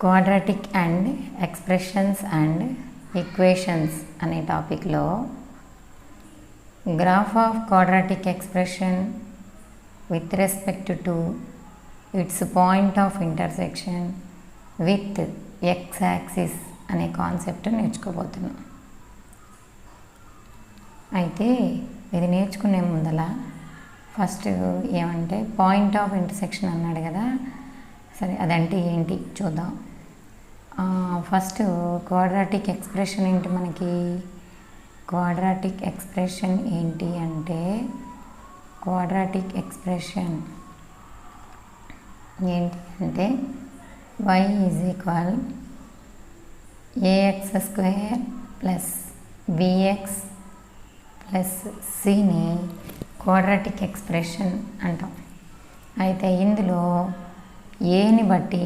Quadratic and expressions and equations అనే టాపిక్లో graph of quadratic expression with respect to it's point of intersection with X axis అనే concept నేర్చుకోబోతున్నాం. అయితే ఇది నేర్చుకునే ముందల ఫస్ట్ ఏమంటే పాయింట్ ఆఫ్ ఇంటర్సెక్షన్ అన్నాడు కదా, సరే అదంటే ఏంటి చూద్దాం. ఫస్ట్ క్వాడ్రాటిక్ ఎక్స్ప్రెషన్ ఏంటి, మనకి క్వాడ్రాటిక్ ఎక్స్ప్రెషన్ ఏంటి అంటే క్వాడ్రాటిక్ ఎక్స్ప్రెషన్ ఏంటి అంటే y is equal ax square plus bx plus cని క్వాడ్రాటిక్ ఎక్స్ప్రెషన్ అంటాం. అయితే ఇందులో ఏని బట్టి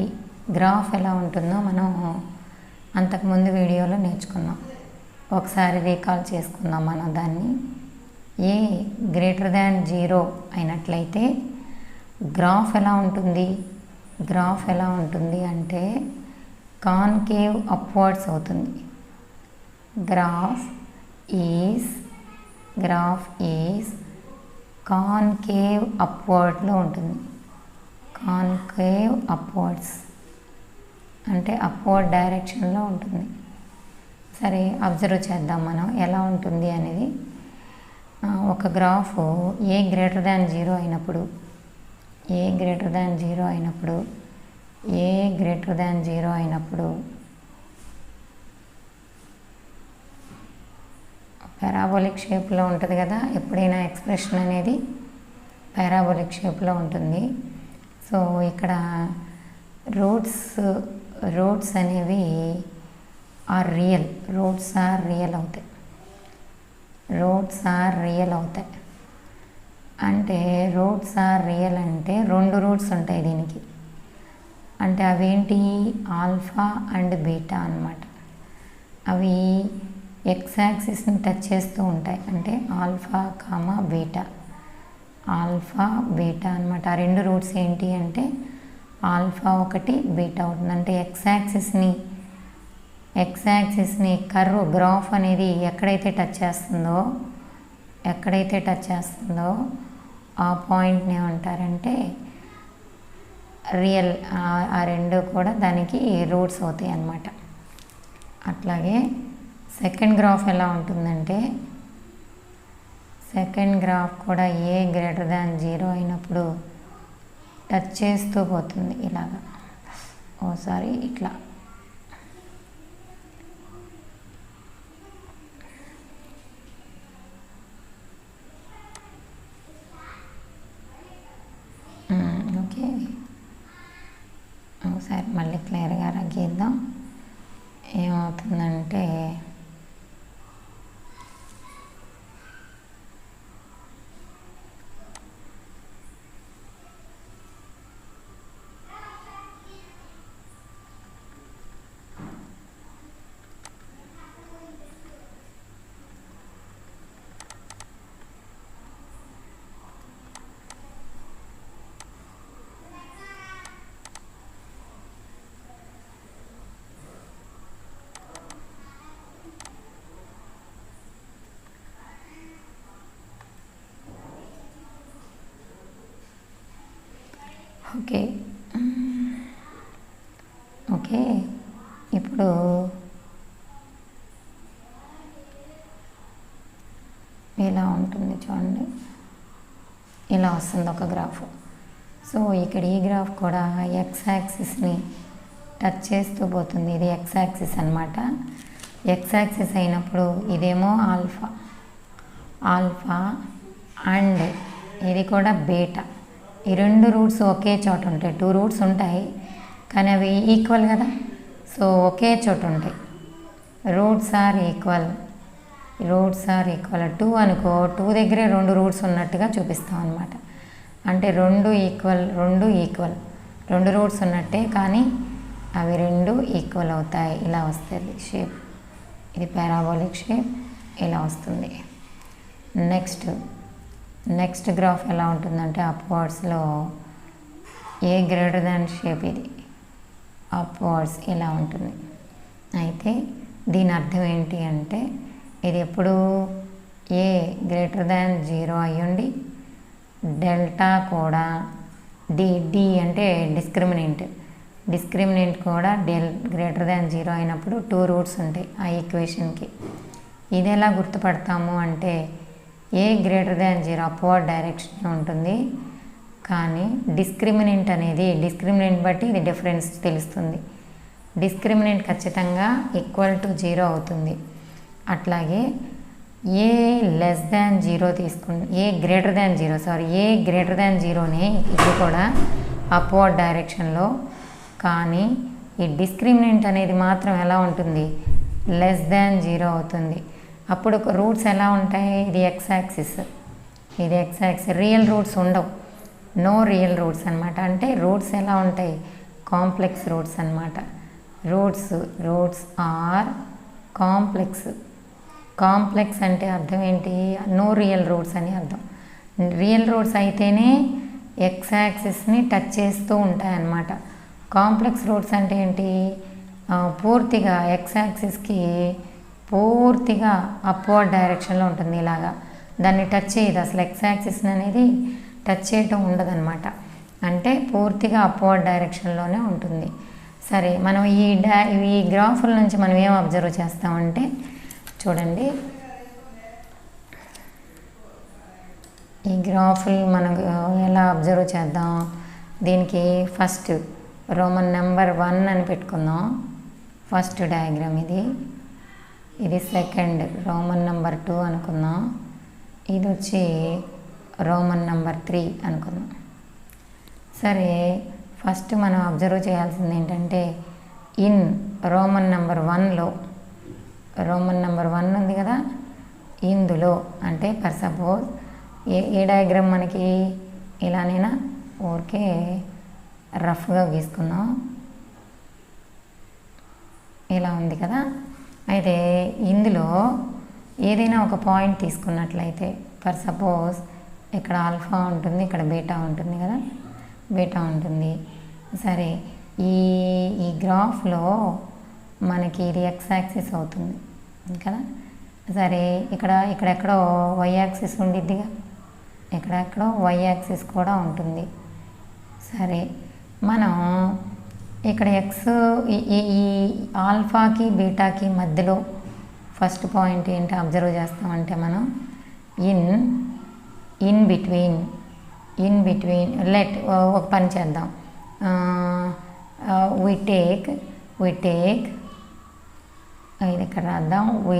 గ్రాఫ్ ఎలా ఉంటుందో మనం అంతకుముందు వీడియోలో నేర్చుకున్నాం. ఒకసారి రీకాల్ చేసుకుందాం మనం దాన్ని. ఏ గ్రేటర్ దాన్ 0 అయినట్లయితే గ్రాఫ్ ఎలా ఉంటుంది, గ్రాఫ్ ఎలా ఉంటుంది అంటే కాన్కేవ్ అప్వర్డ్స్ అవుతుంది. గ్రాఫ్ ఈజ్ కాన్కేవ్ అప్వర్డ్లో ఉంటుంది. కాన్కేవ్ అప్వర్డ్స్ అంటే అప్వర్డ్ డైరెక్షన్లో ఉంటుంది. సరే అబ్జర్వ్ చేద్దాం మనం ఎలా ఉంటుంది అనేది. ఒక గ్రాఫ్ ఏ గ్రేటర్ దాన్ 0 అయినప్పుడు పారాబోలిక్ షేప్లో ఉంటుంది కదా, ఎప్పుడైనా ఎక్స్ప్రెషన్ అనేది పారాబోలిక్ షేప్లో ఉంటుంది. సో ఇక్కడ రూట్స్ అనేవి ఆర్ రియల్ అవుతాయి. అంటే రూట్స్ ఆర్ రియల్ అంటే 2 రూట్స్ ఉంటాయి దీనికి. అంటే అవేంటి, ఆల్ఫా అండ్ బీటా అన్నమాట. అవి ఎక్స్ యాక్సిస్ని టచ్ చేస్తూ ఉంటాయి. అంటే ఆల్ఫా బీటా అన్నమాట. ఆ 2 రూట్స్ ఏంటి అంటే ఆల్ఫా ఒకటి బీటా అవుతుంది. అంటే ఎక్స్ యాక్సిస్ని కర్వ్ గ్రాఫ్ అనేది ఎక్కడైతే టచ్ చేస్తుందో ఆ పాయింట్ని ఏమంటారంటే రియల్. ఆ 2 కూడా దానికి రూట్స్ అవుతాయి అన్నమాట. అట్లాగే సెకండ్ గ్రాఫ్ ఎలా ఉంటుందంటే సెకండ్ గ్రాఫ్ కూడా ఏ గ్రేటర్ దాన్ 0 అయినప్పుడు టచ్ చేస్తూ పోతుంది ఇలాగా. ఓసారి ఇట్లా ఓకే, ఒకసారి మళ్ళీ క్లియర్గా గీద్దాం. ఏమవుతుందంటే ఓకే ఇప్పుడు ఇలా ఉంటుంది చూడండి, ఇలా వస్తుంది ఒక గ్రాఫ్. సో ఇక్కడ ఈ గ్రాఫ్ కూడా ఎక్స్ యాక్సిస్ని టచ్ చేస్తూ పోతుంది. ఇది ఎక్స్ యాక్సిస్ అన్నమాట. ఎక్స్ యాక్సిస్ అయినప్పుడు ఇదేమో ఆల్ఫా అండ్ ఇది కూడా బీటా. ఈ 2 రూట్స్ ఒకే చోట ఉంటాయి. 2 రూట్స్ ఉంటాయి కానీ అవి ఈక్వల్ కదా, సో ఒకే చోట ఉంటాయి. రూట్స్ ఆర్ ఈక్వల్ 2 అనుకో, 2 దగ్గరే 2 రూట్స్ ఉన్నట్టుగా చూపిస్తాం అన్నమాట. అంటే 2 రూట్స్ ఉన్నట్టే కానీ అవి 2 ఈక్వల్ అవుతాయి. ఇలా వస్తుంది షేప్, ఇది పారాబోలిక్ షేప్ ఇలా వస్తుంది. నెక్స్ట్ గ్రాఫ్ ఎలా ఉంటుందంటే అప్వర్డ్స్లో ఏ గ్రేటర్ దాన్ షేప్, ఇది అప్వర్డ్స్ ఇలా ఉంటుంది. అయితే దీని అర్థం ఏంటి అంటే ఇది ఎప్పుడు ఏ గ్రేటర్ దాన్ 0 అయ్యుండి డెల్టా కూడా డి అంటే డిస్క్రిమినెంట్ కూడా గ్రేటర్ దాన్ 0 అయినప్పుడు 2 రూట్స్ ఉంటాయి ఆ ఈక్వేషన్కి. ఇది ఎలా గుర్తుపడతాము అంటే ఏ గ్రేటర్ దాన్ 0 అప్వర్డ్ డైరెక్షన్ ఉంటుంది, కానీ డిస్క్రిమినెంట్ బట్టి ఇది డిఫరెన్స్ తెలుస్తుంది. డిస్క్రిమినెంట్ ఖచ్చితంగా ఈక్వల్ టు 0 అవుతుంది. అట్లాగే ఏ లెస్ దాన్ 0 ఏ గ్రేటర్ దాన్ 0నే ఇది కూడా అప్వర్డ్ డైరెక్షన్లో, కానీ ఈ డిస్క్రిమినెంట్ అనేది మాత్రం ఎలా ఉంటుంది, లెస్ దాన్ 0 అవుతుంది. అప్పుడు రూట్స్ ఎలా ఉంటాయి, ఇది ఎక్స్ యాక్సిస్, రియల్ రూట్స్ ఉండవు, నో రియల్ రూట్స్ అనమాట. అంటే రూట్స్ ఎలా ఉంటాయి, కాంప్లెక్స్ రూట్స్ అనమాట. రూట్స్ ఆర్ కాంప్లెక్స్ అంటే అర్థం ఏంటి, నో రియల్ రూట్స్ అని అర్థం. రియల్ రూట్స్ అయితేనే ఎక్స్ యాక్సిస్ని టచ్ చేస్తూ ఉంటాయన్నమాట. కాంప్లెక్స్ రూట్స్ అంటే ఏంటి, పూర్తిగా ఎక్స్ యాక్సిస్కి పూర్తిగా అప్వర్డ్ డైరెక్షన్లో ఉంటుంది, ఇలాగా దాన్ని టచ్ చేయదు అసలు. ఎక్స్ యాక్సిస్ అనేది టచ్ చేయటం ఉండదన్నమాట, అంటే పూర్తిగా అప్వర్డ్ డైరెక్షన్లోనే ఉంటుంది. సరే, మనం ఈ గ్రాఫుల నుంచి మనం ఏం అబ్జర్వ్ చేస్తామంటే చూడండి, ఈ గ్రాఫులు మనకు ఎలా అబ్జర్వ్ చేద్దాం. దీనికి ఫస్ట్ రోమన్ నెంబర్ 1 అని పెట్టుకుందాం, ఫస్ట్ డయాగ్రామ్ ఇది సెకండ్ రోమన్ నెంబర్ 2 అనుకుందాం, ఇది వచ్చి రోమన్ నెంబర్ 3 అనుకుందాం. సరే, ఫస్ట్ మనం అబ్జర్వ్ చేయాల్సింది ఏంటంటే ఇన్ రోమన్ నెంబర్ 1లో రోమన్ నెంబర్ 1 ఉంది కదా, ఇందులో అంటే ఫర్ సపోజ్ ఏ డయాగ్రామ్ మనకి ఇలానైనా ఊరికే రఫ్గా గీసుకుందాం, ఇలా ఉంది కదా. అయితే ఇందులో ఏదైనా ఒక పాయింట్ తీసుకున్నట్లయితే ఫర్ సపోజ్ ఇక్కడ ఆల్ఫా ఉంటుంది, ఇక్కడ బీటా ఉంటుంది కదా, బీటా ఉంటుంది. సరే, ఈ గ్రాఫ్లో మనకి ఇది ఎక్స్ యాక్సిస్ అవుతుంది కదా. సరే, ఇక్కడెక్కడో వై యాక్సిస్ ఉండిద్దిగా, ఇక్కడెక్కడో వై యాక్సిస్ కూడా ఉంటుంది. సరే, మనం ఇక్కడ ఎక్స్ ఈ ఆల్ఫాకి బీటాకి మధ్యలో ఫస్ట్ పాయింట్ ఏంటి అబ్జర్వ్ చేస్తామంటే మనం ఇన్ బిట్వీన్ ఒక పని చేద్దాం. we take ఇది ఇక్కడ రాద్దాం. we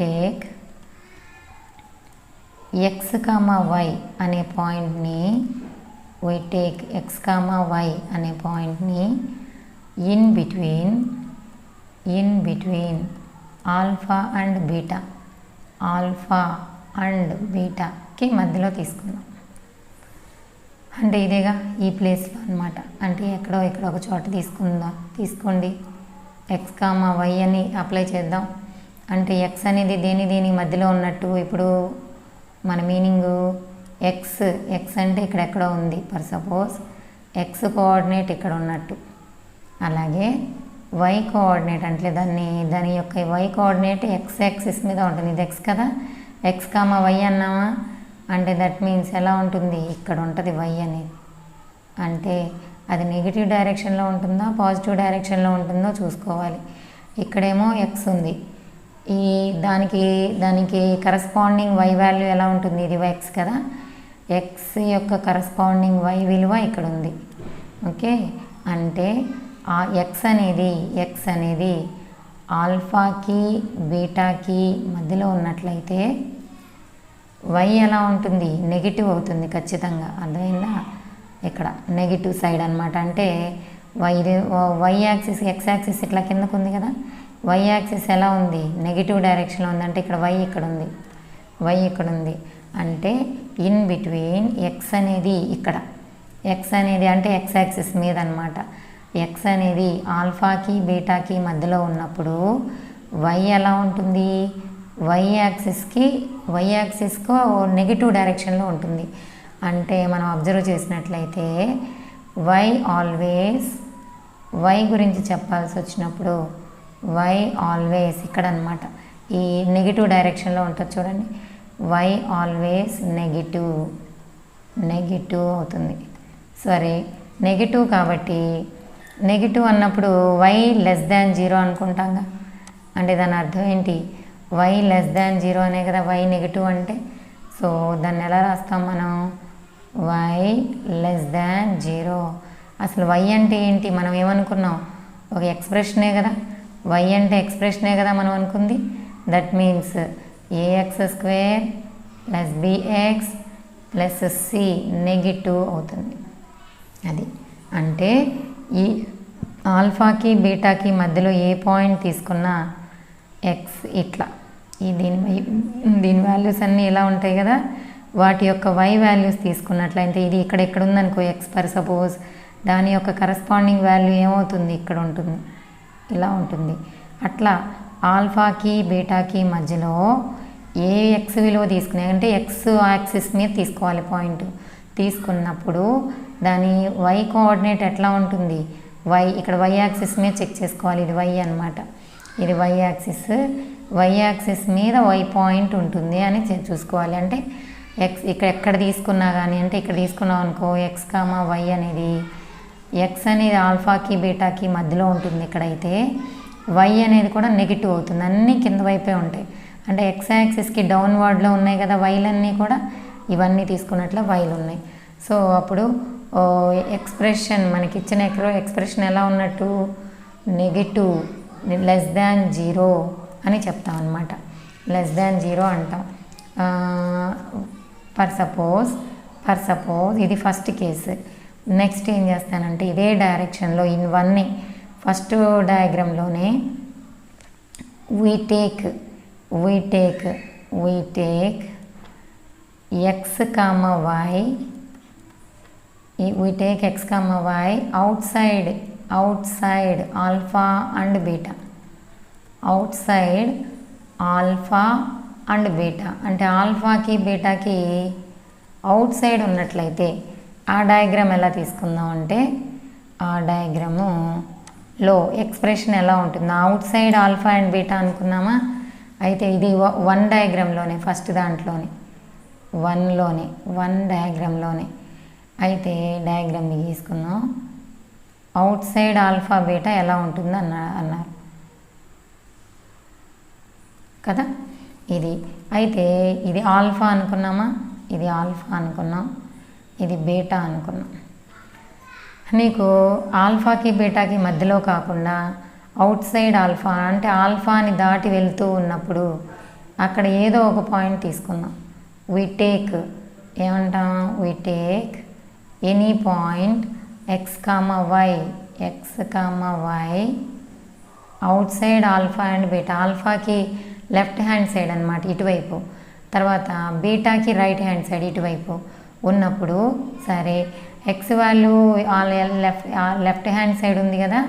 take x, y అనే పాయింట్ని ఇన్ బిట్వీన్ ఆల్ఫా అండ్ బీటాకి మధ్యలో తీసుకుందాం. అంటే ఇదేగా ఈ ప్లేస్లో అనమాట. అంటే ఎక్కడో ఇక్కడ ఒక చోట తీసుకోండి, ఎక్స్ కామా వై అని అప్లై చేద్దాం. అంటే ఎక్స్ అనేది దేని మధ్యలో ఉన్నట్టు. ఇప్పుడు మన మీనింగు ఎక్స్ అంటే ఇక్కడెక్కడో ఉంది, ఫర్ సపోజ్ ఎక్స్ కోఆర్డినేట్ ఇక్కడ ఉన్నట్టు. అలాగే వై కోఆర్డినేట్ అంటే దాని యొక్క వై కోఆర్డినేట్ ఎక్స్ యాక్సిస్ మీద ఉంటుంది. ఇది ఎక్స్ కదా, ఎక్స్ కామా వై అన్నామా, అంటే దట్ మీన్స్ ఎలా ఉంటుంది, ఇక్కడ ఉంటుంది వై అనేది. అంటే అది నెగిటివ్ డైరెక్షన్లో ఉంటుందా పాజిటివ్ డైరెక్షన్లో ఉంటుందో చూసుకోవాలి. ఇక్కడేమో ఎక్స్ ఉంది, దానికి కరస్పాండింగ్ వై వాల్యూ ఎలా ఉంటుంది, ఇది ఎక్స్ కదా, ఎక్స్ యొక్క కరస్పాండింగ్ వై విలువ ఇక్కడ ఉంది. ఓకే, అంటే ఆ ఎక్స్ అనేది ఆల్ఫాకి బీటాకి మధ్యలో ఉన్నట్లయితే వై ఎలా ఉంటుంది, నెగిటివ్ అవుతుంది ఖచ్చితంగా. అర్థమైందా, ఇక్కడ నెగిటివ్ సైడ్ అనమాట. అంటే వై యాక్సిస్ ఎక్స్ యాక్సిస్ ఇట్లా కిందకు ఉంది కదా, వై యాక్సిస్ ఎలా ఉంది, నెగిటివ్ డైరెక్షన్లో ఉంది. అంటే ఇక్కడ వై ఇక్కడ ఉంది. అంటే ఇన్ బిట్వీన్ ఎక్స్ అనేది ఇక్కడ, ఎక్స్ అనేది అంటే ఎక్స్ యాక్సిస్ మీద అనమాట. ఎక్స్ అనేది ఆల్ఫాకి బీటాకి మధ్యలో ఉన్నప్పుడు వై ఎలా ఉంటుంది, వై యాక్సిస్కు నెగిటివ్ డైరెక్షన్లో ఉంటుంది. అంటే మనం అబ్జర్వ్ చేసినట్లయితే వై ఆల్వేస్ వై గురించి చెప్పాల్సి వచ్చినప్పుడు వై ఆల్వేస్ ఇక్కడ అనమాట ఈ నెగిటివ్ డైరెక్షన్లో ఉంటుంది చూడండి. వై ఆల్వేస్ నెగిటివ్ అవుతుంది. సరే, నెగిటివ్ కాబట్టి నెగిటివ్ అన్నప్పుడు వై లెస్ దాన్ 0 అనుకుంటాంగా. అంటే దాని అర్థం ఏంటి? వై లెస్ దాన్ 0 అనే కదా వై నెగిటివ్ అంటే. సో దాన్ని ఎలా రాస్తాం మనం? Y less than 0. అసలు వై అంటే ఏంటి? మనం ఏమనుకున్నాం? ఒక ఎక్స్ప్రెషనే కదా. వై అంటే ఎక్స్ప్రెషనే కదా మనం అనుకుంది. That means ax² plus bx plus c negative అవుతుంది. అది అంటే ఈ ఆల్ఫాకి బీటాకి మధ్యలో ఏ పాయింట్ తీసుకున్నా ఎక్స్ ఇట్లా దీని వాల్యూస్ అన్నీ ఇలా ఉంటాయి కదా. వాటి యొక్క వై వాల్యూస్ తీసుకున్నట్లయితే ఇది ఇక్కడ ఉందనుకో ఎక్స్ ఫర్ సపోజ్, దాని యొక్క కరస్పాండింగ్ వాల్యూ ఏమవుతుంది? ఇక్కడ ఉంటుంది, ఇలా ఉంటుంది. అట్లా ఆల్ఫాకి బీటాకి మధ్యలో ఏ ఎక్స్ విలువ తీసుకునే అంటే ఎక్స్ యాక్సిస్ మీద తీసుకోవాలి పాయింట్. తీసుకున్నప్పుడు దాని వై కోఆర్డినేట్ ఎట్లా ఉంటుంది? వై ఇక్కడ వై యాక్సిస్ మీద చెక్ చేసుకోవాలి. ఇది వై అనమాట, ఇది వై యాక్సిస్. వై యాక్సిస్ మీద వై పాయింట్ ఉంటుంది అని చూసుకోవాలి. అంటే ఎక్స్ ఎక్కడ తీసుకున్నా కానీ, అంటే ఇక్కడ తీసుకున్నాం అనుకో ఎక్స్ కామా వై అనేది, ఎక్స్ అనేది ఆల్ఫాకి బీటాకి మధ్యలో ఉంటుంది. ఇక్కడైతే వై అనేది కూడా నెగిటివ్ అవుతుంది. అన్నీ కింద వైపే ఉంటాయి. అంటే ఎక్స్ యాక్సిస్కి డౌన్వర్డ్లో ఉన్నాయి కదా వైలన్నీ కూడా, ఇవన్నీ తీసుకున్నట్లు వైలు ఉన్నాయి. సో అప్పుడు ఎక్స్ప్రెషన్ మనకి ఇచ్చిన ఎక్స్ప్రెషన్ ఎలా ఉన్నట్టు? నెగిటివ్ లెస్ దాన్ 0 అని చెప్తాం అనమాట. లెస్ దాన్ 0 అంటాం. ఫర్ సపోజ్ ఇది ఫస్ట్ కేసు. నెక్స్ట్ ఏం చేస్తానంటే ఇదే డైరెక్షన్లో ఇన్ వన్ ఫస్ట్ డయాగ్రామ్లోనే we take x comma y, we take x comma y outside alpha and beta, outside alpha and beta. అంటే ఆల్ఫాకి బీటాకి అవుట్ సైడ్ ఉన్నట్లయితే ఆ డయాగ్రామ్ ఎలా తీసుకుందాం అంటే ఆ డయాగ్రాములో ఎక్స్ప్రెషన్ ఎలా ఉంటుంది? Outside alpha and beta అనుకున్నామా? అయితే ఇది వన్ డయాగ్రామ్లోనే ఫస్ట్ దాంట్లోనే వన్ డయాగ్రామ్లోనే అయితే డయాగ్రామ్ గీసుకుందాం. అవుట్ సైడ్ ఆల్ఫా బీటా ఎలా ఉంటుంది అన్నారు కదా. ఇది అయితే ఇది ఆల్ఫా అనుకున్నామా? ఇది ఆల్ఫా అనుకున్నాం, ఇది బీటా అనుకున్నాం. నీకు ఆల్ఫాకి బీటాకి మధ్యలో కాకుండా అవుట్ సైడ్ ఆల్ఫా అంటే ఆల్ఫాని దాటి వెళ్తూ ఉన్నప్పుడు అక్కడ ఏదో ఒక పాయింట్ తీసుకుందాం. we take any point x comma y outside alpha and beta. ఆల్ఫాకి లెఫ్ట్ హ్యాండ్ సైడ్ అనమాట ఇటువైపు, తర్వాత బీటాకి రైట్ హ్యాండ్ సైడ్ ఇటువైపు ఉన్నప్పుడు, సరే X value left hand side ఉంది కదా.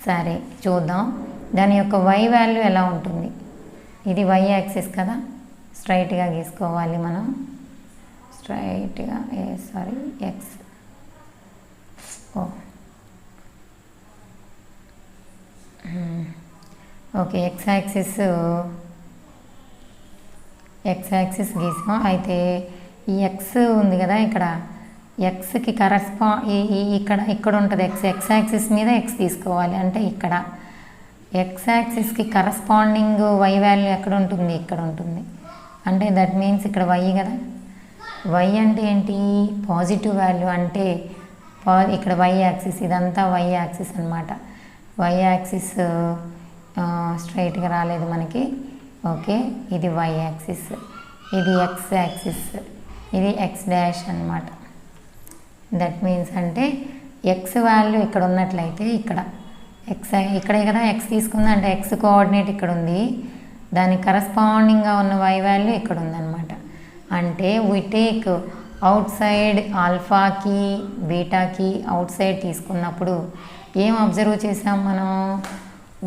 సరే చూద్దాం దాని యొక్క వై వాల్యూ ఎలా ఉంటుంది. ఇది వై యాక్సిస్ కదా, స్ట్రైట్గా గీసుకోవాలి మనం. స్ట్రైట్గా ఎక్స్ ఓకే ఎక్స్ యాక్సిస్ గీసాం. అయితే ఈ ఎక్స్ ఉంది కదా ఇక్కడ, ఎక్స్కి ఇక్కడ ఉంటుంది ఎక్స్ యాక్సిస్ మీద ఎక్స్ తీసుకోవాలి. అంటే ఇక్కడ ఎక్స్ యాక్సిస్కి కరస్పాండింగ్ వై వాల్యూ ఎక్కడ ఉంటుంది? ఇక్కడ ఉంటుంది. అంటే దట్ మీన్స్ ఇక్కడ వై కదా. వై అంటే ఏంటి? Positive value. అంటే ఇక్కడ వై యాక్సిస్, ఇదంతా వై యాక్సిస్ అనమాట. వై యాక్సిస్ స్ట్రైట్గా రాలేదు మనకి. ఓకే, ఇది వై యాక్సిస్, ఇది ఎక్స్ యాక్సిస్, ఇది ఎక్స్ డాష్ అనమాట. దట్ మీన్స్ అంటే ఎక్స్ వాల్యూ ఇక్కడ ఉన్నట్లయితే ఇక్కడ ఇక్కడే కదా ఎక్స్ తీసుకుంది. అంటే ఎక్స్ కోఆర్డినేట్ ఇక్కడ ఉంది, దానికి కరస్పాండింగ్గా ఉన్న వై వాల్యూ ఇక్కడ ఉందన్నమాట. అంటే we take అవుట్ సైడ్ ఆల్ఫాకి బీటాకి అవుట్ సైడ్ తీసుకున్నప్పుడు ఏం అబ్జర్వ్ చేసాం మనం?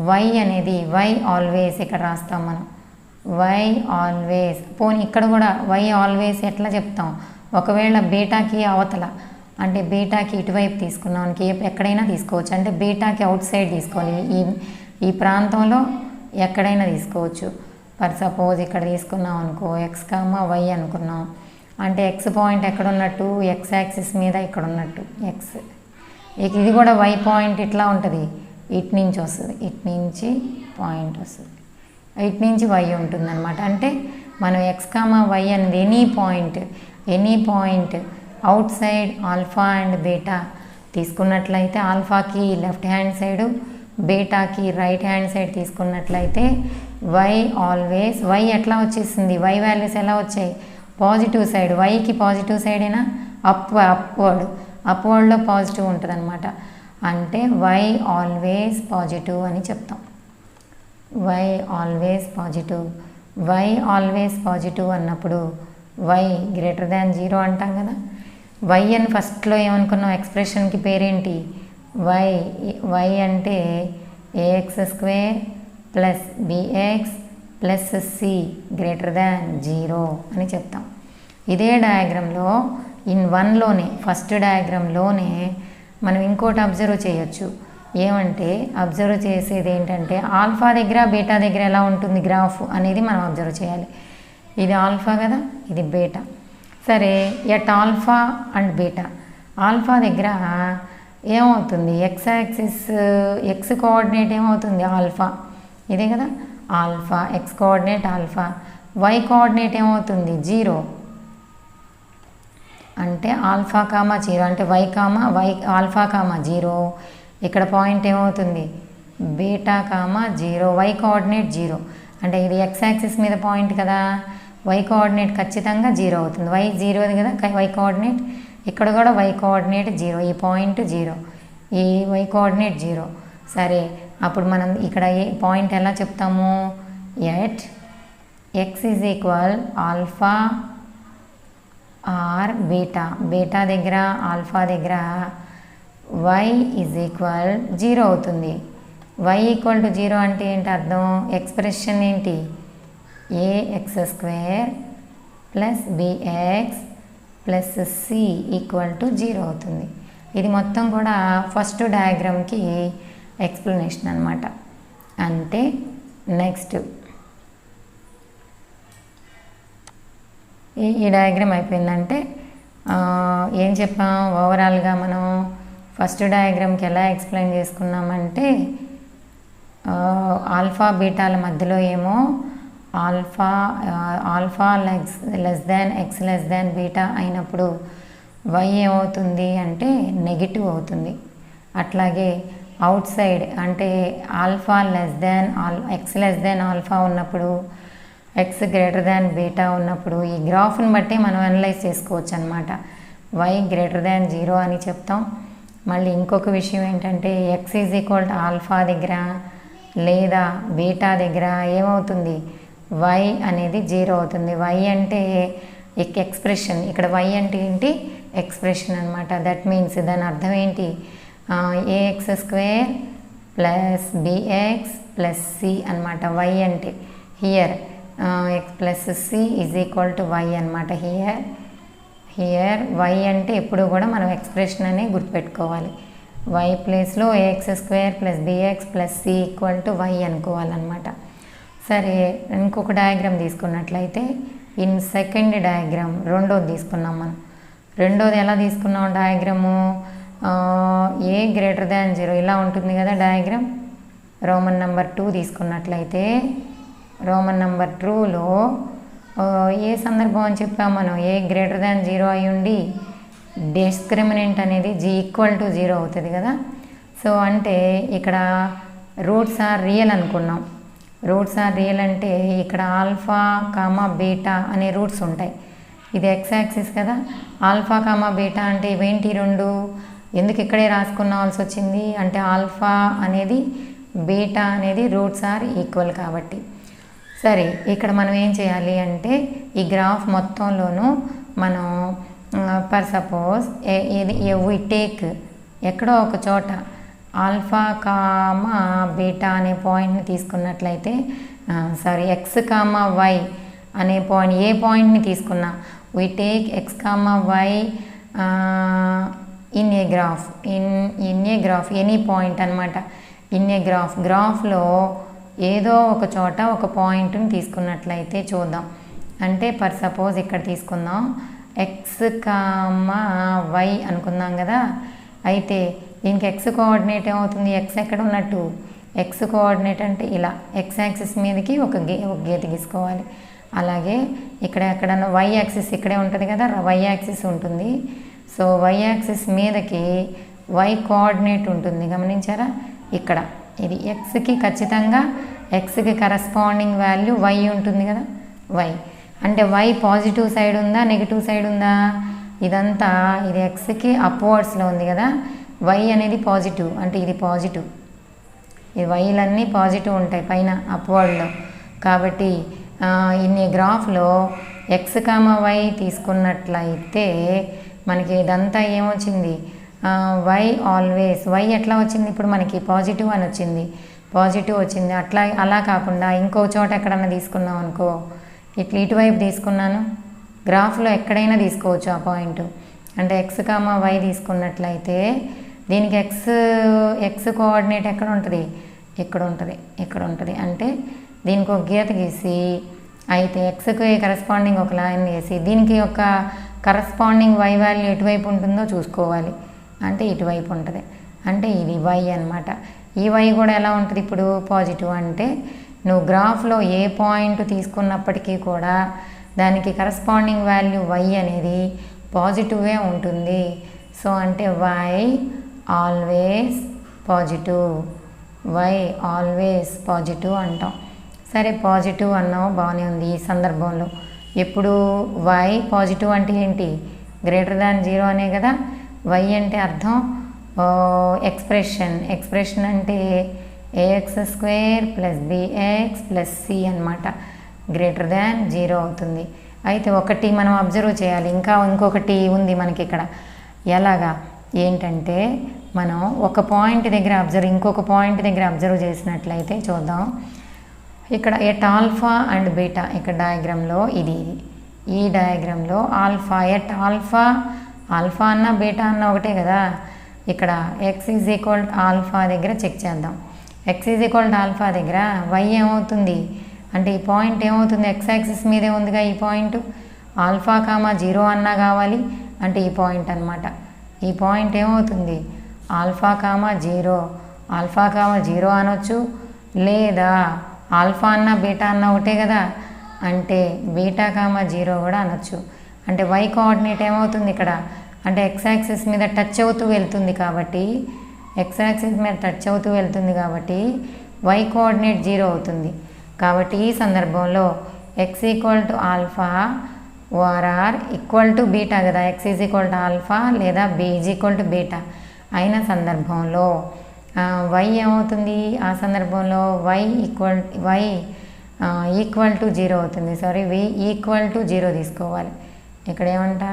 వై అనేది వై ఆల్వేస్ ఇక్కడ రాస్తాం మనం. వై ఆల్వేస్ పోనీ ఇక్కడ కూడా వై ఆల్వేస్ ఎట్లా చెప్తాం? ఒకవేళ బీటాకి అవతల అంటే బీటాకి ఇటువైపు తీసుకున్నాం అనుకో, ఎక్కడైనా తీసుకోవచ్చు. అంటే బీటాకి అవుట్ సైడ్ తీసుకోవాలి, ఈ ప్రాంతంలో ఎక్కడైనా తీసుకోవచ్చు. ఫర్ సపోజ్ ఇక్కడ తీసుకున్నాం అనుకో, ఎక్స్ కామా వై అనుకున్నాం అంటే ఎక్స్ పాయింట్ ఎక్కడ ఉన్నట్టు, ఎక్స్ యాక్సిస్ మీద ఇక్కడ ఉన్నట్టు ఎక్స్. ఇది కూడా వై పాయింట్ ఇట్లా ఉంటుంది, ఇటు నుంచి వస్తుంది, ఇటు నుంచి పాయింట్ వస్తుంది, ఇటు నుంచి వై ఉంటుంది అనమాట. అంటే మనం ఎక్స్ కామా వై అనేది any point outside alpha and beta తీసుకున్నట్లయితే, ఆల్ఫాకి లెఫ్ట్ హ్యాండ్ సైడు, బీటాకి రైట్ హ్యాండ్ సైడ్ తీసుకున్నట్లయితే వై ఆల్వేస్, వై ఎట్లా వచ్చేసింది, వై వాల్యూస్ ఎలా వచ్చాయి, పాజిటివ్ సైడ్, వైకి పాజిటివ్ సైడేనా, అప్వర్డ్లో పాజిటివ్ ఉంటుంది అనమాట. అంటే వై ఆల్వేస్ పాజిటివ్ అని చెప్తాం. వై ఆల్వేస్ పాజిటివ్ అన్నప్పుడు వై గ్రేటర్ దాన్ 0 అంటాం కదా. వై అని ఫస్ట్లో ఏమనుకున్నాం, ఎక్స్ప్రెషన్కి పేరేంటి, వై అంటే ax square plus bx plus c greater than 0 అని చెప్తాం. ఇదే డయాగ్రామ్లో ఇన్ ఫస్ట్ డయాగ్రామ్లోనే మనం ఇంకోటి అబ్జర్వ్ చేయొచ్చు. ఏమంటే అబ్జర్వ్ చేసేది ఏంటంటే, ఆల్ఫా దగ్గర బీటా దగ్గర ఎలా ఉంటుంది గ్రాఫ్ అనేది మనం అబ్జర్వ్ చేయాలి. ఇది ఆల్ఫా కదా, ఇది బీటా. సరే, at alpha and beta, alpha దగ్గర ఏమవుతుంది, ఎక్స్ యాక్సిస్, ఎక్స్ కోఆర్డినేట్ ఏమవుతుంది ఆల్ఫా, ఇదే కదా alpha, x coordinate alpha. Y coordinate ఏమవుతుంది 0, అంటే ఆల్ఫా కామా 0, అంటే ఆల్ఫా కామా 0. ఇక్కడ పాయింట్ ఏమవుతుంది బీటా కామా 0, వై కోఆర్డినేట్ 0. అంటే ఇది ఎక్స్ యాక్సిస్ మీద పాయింట్ కదా, వై కోఆర్డినేట్ ఖచ్చితంగా 0 అవుతుంది. వై 0 కదా వై కోఆర్డినేట్, ఇక్కడ కూడా వై కోఆర్డినేట్ 0, ఈ పాయింట్ 0, ఈ వై కోఆర్డినేట్ 0. సరే, అప్పుడు మనం ఇక్కడ ఏ పాయింట్ ఎలా చెప్తాము, at x is equal alpha or beta దగ్గర, ఆల్ఫా దగ్గర వై ఈజ్ ఈక్వల్ 0 అవుతుంది. వై ఈక్వల్ టు 0 అంటే ఏంటి అర్థం, ఎక్స్ప్రెషన్ ఏంటి, ax square plus bx plus c equal to 0 అవుతుంది. ఇది మొత్తం కూడా ఫస్ట్ డయాగ్రామ్కి ఎక్స్ప్లెనేషన్ అనమాట. అంటే నెక్స్ట్ ఈ డయాగ్రామ్ అయిపోయిందంటే ఏం చెప్పాం, ఓవరాల్గా మనం ఫస్ట్ డయాగ్రామ్కి ఎలా ఎక్స్ప్లెయిన్ చేసుకున్నామంటే, ఆల్ఫా బీటాల మధ్యలో ఏమో alpha less than x less than beta అయినప్పుడు వై ఏమవుతుంది అంటే నెగిటివ్ అవుతుంది. అట్లాగే అవుట్ సైడ్ అంటే alpha less than x less than alpha ఉన్నప్పుడు, ఎక్స్ గ్రేటర్ దాన్ బీటా ఉన్నప్పుడు ఈ గ్రాఫ్ని బట్టి మనం అనలైజ్ చేసుకోవచ్చు అనమాట. వై గ్రేటర్ దాన్ 0 అని చెప్తాం. మళ్ళీ ఇంకొక విషయం ఏంటంటే, X is equal to alpha దగ్గర లేదా బీటా దగ్గర ఏమవుతుంది, వై అనేది 0 అవుతుంది. వై అంటే ఎక్స్ప్రెషన్, ఇక్కడ వై అంటే ఏంటి ఎక్స్ప్రెషన్ అనమాట. దట్ మీన్స్ దాని అర్థం ఏంటి, ax square plus bx plus c అనమాట. వై అంటే here x plus c is equal to y అనమాట. హియర్ వై అంటే ఎప్పుడు కూడా మనం ఎక్స్ప్రెషన్ అనే గుర్తుపెట్టుకోవాలి. వై ప్లేస్లో ax square plus bx plus c equal to y అనుకోవాలన్నమాట. సరే, ఇంకొక డయాగ్రామ్ తీసుకున్నట్లయితే ఇన్ సెకండ్ డయాగ్రామ్ రెండోది తీసుకున్నాం మనం. రెండోది ఎలా తీసుకున్నాం డయాగ్రాము, ఏ గ్రేటర్ దాన్ 0 ఇలా ఉంటుంది కదా డయాగ్రామ్. రోమన్ నెంబర్ 2 తీసుకున్నట్లయితే, రోమన్ నెంబర్ 2లో ఏ సందర్భం అని చెప్పాము మనం, ఏ గ్రేటర్ దాన్ 0 అయి ఉండి డిస్క్రిమినెంట్ అనేది జీ ఈక్వల్ టు 0 అవుతుంది కదా. సో అంటే ఇక్కడ రూట్స్ ఆర్ రియల్ అనుకున్నాం. రూట్స్ ఆర్ రియల్ అంటే ఇక్కడ ఆల్ఫా కామా బీటా అనే రూట్స్ ఉంటాయి. ఇది ఎక్స్ యాక్సిస్ కదా, ఆల్ఫా కామా బీటా అంటే ఇవేంటి రెండు, ఎందుకు ఇక్కడే రాసుకున్నాల్సి వచ్చింది అంటే ఆల్ఫా అనేది బీటా అనేది రూట్స్ ఆర్ ఈక్వల్ కాబట్టి. సరే, ఇక్కడ మనం ఏం చేయాలి అంటే ఈ గ్రాఫ్ మొత్తంలోనూ మనం ఫర్ సపోజ్ వి టేక్ ఎక్కడో ఒక చోట ఆల్ఫా కామా బీటా అనే పాయింట్ని తీసుకున్నట్లయితే, ఎక్స్ కామా వై అనే పాయింట్, ఏ పాయింట్ని తీసుకున్నా we take x comma y in a graph any point అనమాట. ఇన్ ఏ గ్రాఫ్లో ఏదో ఒక చోట ఒక పాయింట్ని తీసుకున్నట్లయితే చూద్దాం. అంటే ఫర్ సపోజ్ ఇక్కడ తీసుకుందాం, ఎక్స్ కామా వై అనుకుందాం కదా. అయితే దీనికి ఎక్స్ కోఆర్డినేట్ ఏమవుతుంది, ఎక్స్ ఎక్కడ ఉన్నట్టు, ఎక్స్ కోఆర్డినేట్ అంటే ఇలా ఎక్స్ యాక్సిస్ మీదకి ఒక గీత గీసుకోవాలి. అలాగే ఇక్కడ ఎక్కడన్నా వై యాక్సిస్ ఇక్కడే ఉంటుంది కదా, వై యాక్సిస్ ఉంటుంది. సో వై యాక్సిస్ మీదకి వై కోఆర్డినేట్ ఉంటుంది, గమనించారా. ఇక్కడ ఇది ఎక్స్కి ఖచ్చితంగా ఎక్స్కి కరస్పాండింగ్ వాల్యూ వై ఉంటుంది కదా, వై అంటే వై పాజిటివ్ సైడ్ ఉందా నెగిటివ్ సైడ్ ఉందా, ఇదంతా ఇది ఎక్స్కి అప్వర్డ్స్లో ఉంది కదా, వై అనేది పాజిటివ్ అంటే ఇది పాజిటివ్, ఈ వైలన్నీ పాజిటివ్ ఉంటాయి పైన అప్వర్డ్లో. కాబట్టి ఇన్ని గ్రాఫ్లో ఎక్స్ కామ వై తీసుకున్నట్లయితే మనకి ఇదంతా ఏమొచ్చింది, వై ఆల్వేస్, వై ఎట్లా వచ్చింది ఇప్పుడు మనకి పాజిటివ్ అని వచ్చింది, పాజిటివ్ వచ్చింది. అలా కాకుండా ఇంకో చోట ఎక్కడన్నా తీసుకున్నాం అనుకో, ఇట్లా ఇటువైపు తీసుకున్నాను, గ్రాఫ్లో ఎక్కడైనా తీసుకోవచ్చు ఆ పాయింట్. అంటే ఎక్స్ కామ వై తీసుకున్నట్లయితే దీనికి ఎక్స్ కోఆర్డినేట్ ఎక్కడ ఉంటుంది, ఇక్కడ ఉంటుంది. అంటే దీనికి ఒక గీత గీసి, అయితే ఎక్స్కి కరస్పాండింగ్ ఒక లైన్ వేసి దీనికి ఒక కరస్పాండింగ్ వై వాల్యూ ఎటువైపు ఉంటుందో చూసుకోవాలి. అంటే ఇటువైపు ఉంటుంది, అంటే ఇది వై అనమాట. ఈ వై కూడా ఎలా ఉంటుంది ఇప్పుడు పాజిటివ్. అంటే నువ్వు గ్రాఫ్లో ఏ పాయింట్ తీసుకున్నప్పటికీ కూడా దానికి కరస్పాండింగ్ వాల్యూ వై అనేది పాజిటివే ఉంటుంది. సో అంటే వై ఆల్వేస్ పాజిటివ్ అంటాం. సరే పాజిటివ్ అన్నావు, బాగానే ఉంది. ఈ సందర్భంలో ఎప్పుడు వై పాజిటివ్ అంటే ఏంటి, >0 అనే కదా. వై అంటే అర్థం ఎక్స్ప్రెషన్ అంటే ax² + bx + c అనమాట, >0 అవుతుంది. అయితే ఒకటి మనం అబ్జర్వ్ చేయాలి, ఇంకొకటి ఉంది మనకి ఇక్కడ. ఎలాగా ఏంటంటే మనం ఒక పాయింట్ దగ్గర ఇంకొక పాయింట్ దగ్గర అబ్జర్వ్ చేసినట్లయితే చూద్దాం. ఇక్కడ ఎట్ ఆల్ఫా అండ్ బీటా, ఇక్కడ డయాగ్రామ్లో ఈ డయాగ్రామ్లో ఆల్ఫా, ఎట్ ఆల్ఫా అన్న బీటా అన్న ఒకటే కదా. ఇక్కడ x = ఆల్ఫా దగ్గర చెక్ చేద్దాం. x = ఆల్ఫా దగ్గర y ఏమవుతుంది అంటే ఈ పాయింట్ ఏమవుతుంది, x యాక్సిస్ మీదే ఉందిగా ఈ పాయింట్. ఆల్ఫా కామా 0 అన్నా కావాలి అంటే ఈ పాయింట్ అనమాట. ఈ పాయింట్ ఏమవుతుంది, ఆల్ఫా కామా 0 అనొచ్చు, లేదా ఆల్ఫా అన్న బీటా అన్న ఒకటే కదా, అంటే బీటా కామా 0 కూడా అనొచ్చు. అంటే వై కోఆర్డినేట్ ఏమవుతుంది ఇక్కడ అంటే x యాక్సిస్ మీద టచ్ అవుతూ వెళ్తుంది కాబట్టి y కోఆర్డినేట్ 0 అవుతుంది. కాబట్టి ఈ సందర్భంలో x = ఆల్ఫా = బీటా కదా, x = ఆల్ఫా లేదా b = బీటా అయిన సందర్భంలో y ఏమవుతుంది, ఆ సందర్భంలో y = 0 అవుతుంది. సారీ, v = 0 తీసుకోవాలి. ఇక్కడ ఏమంటా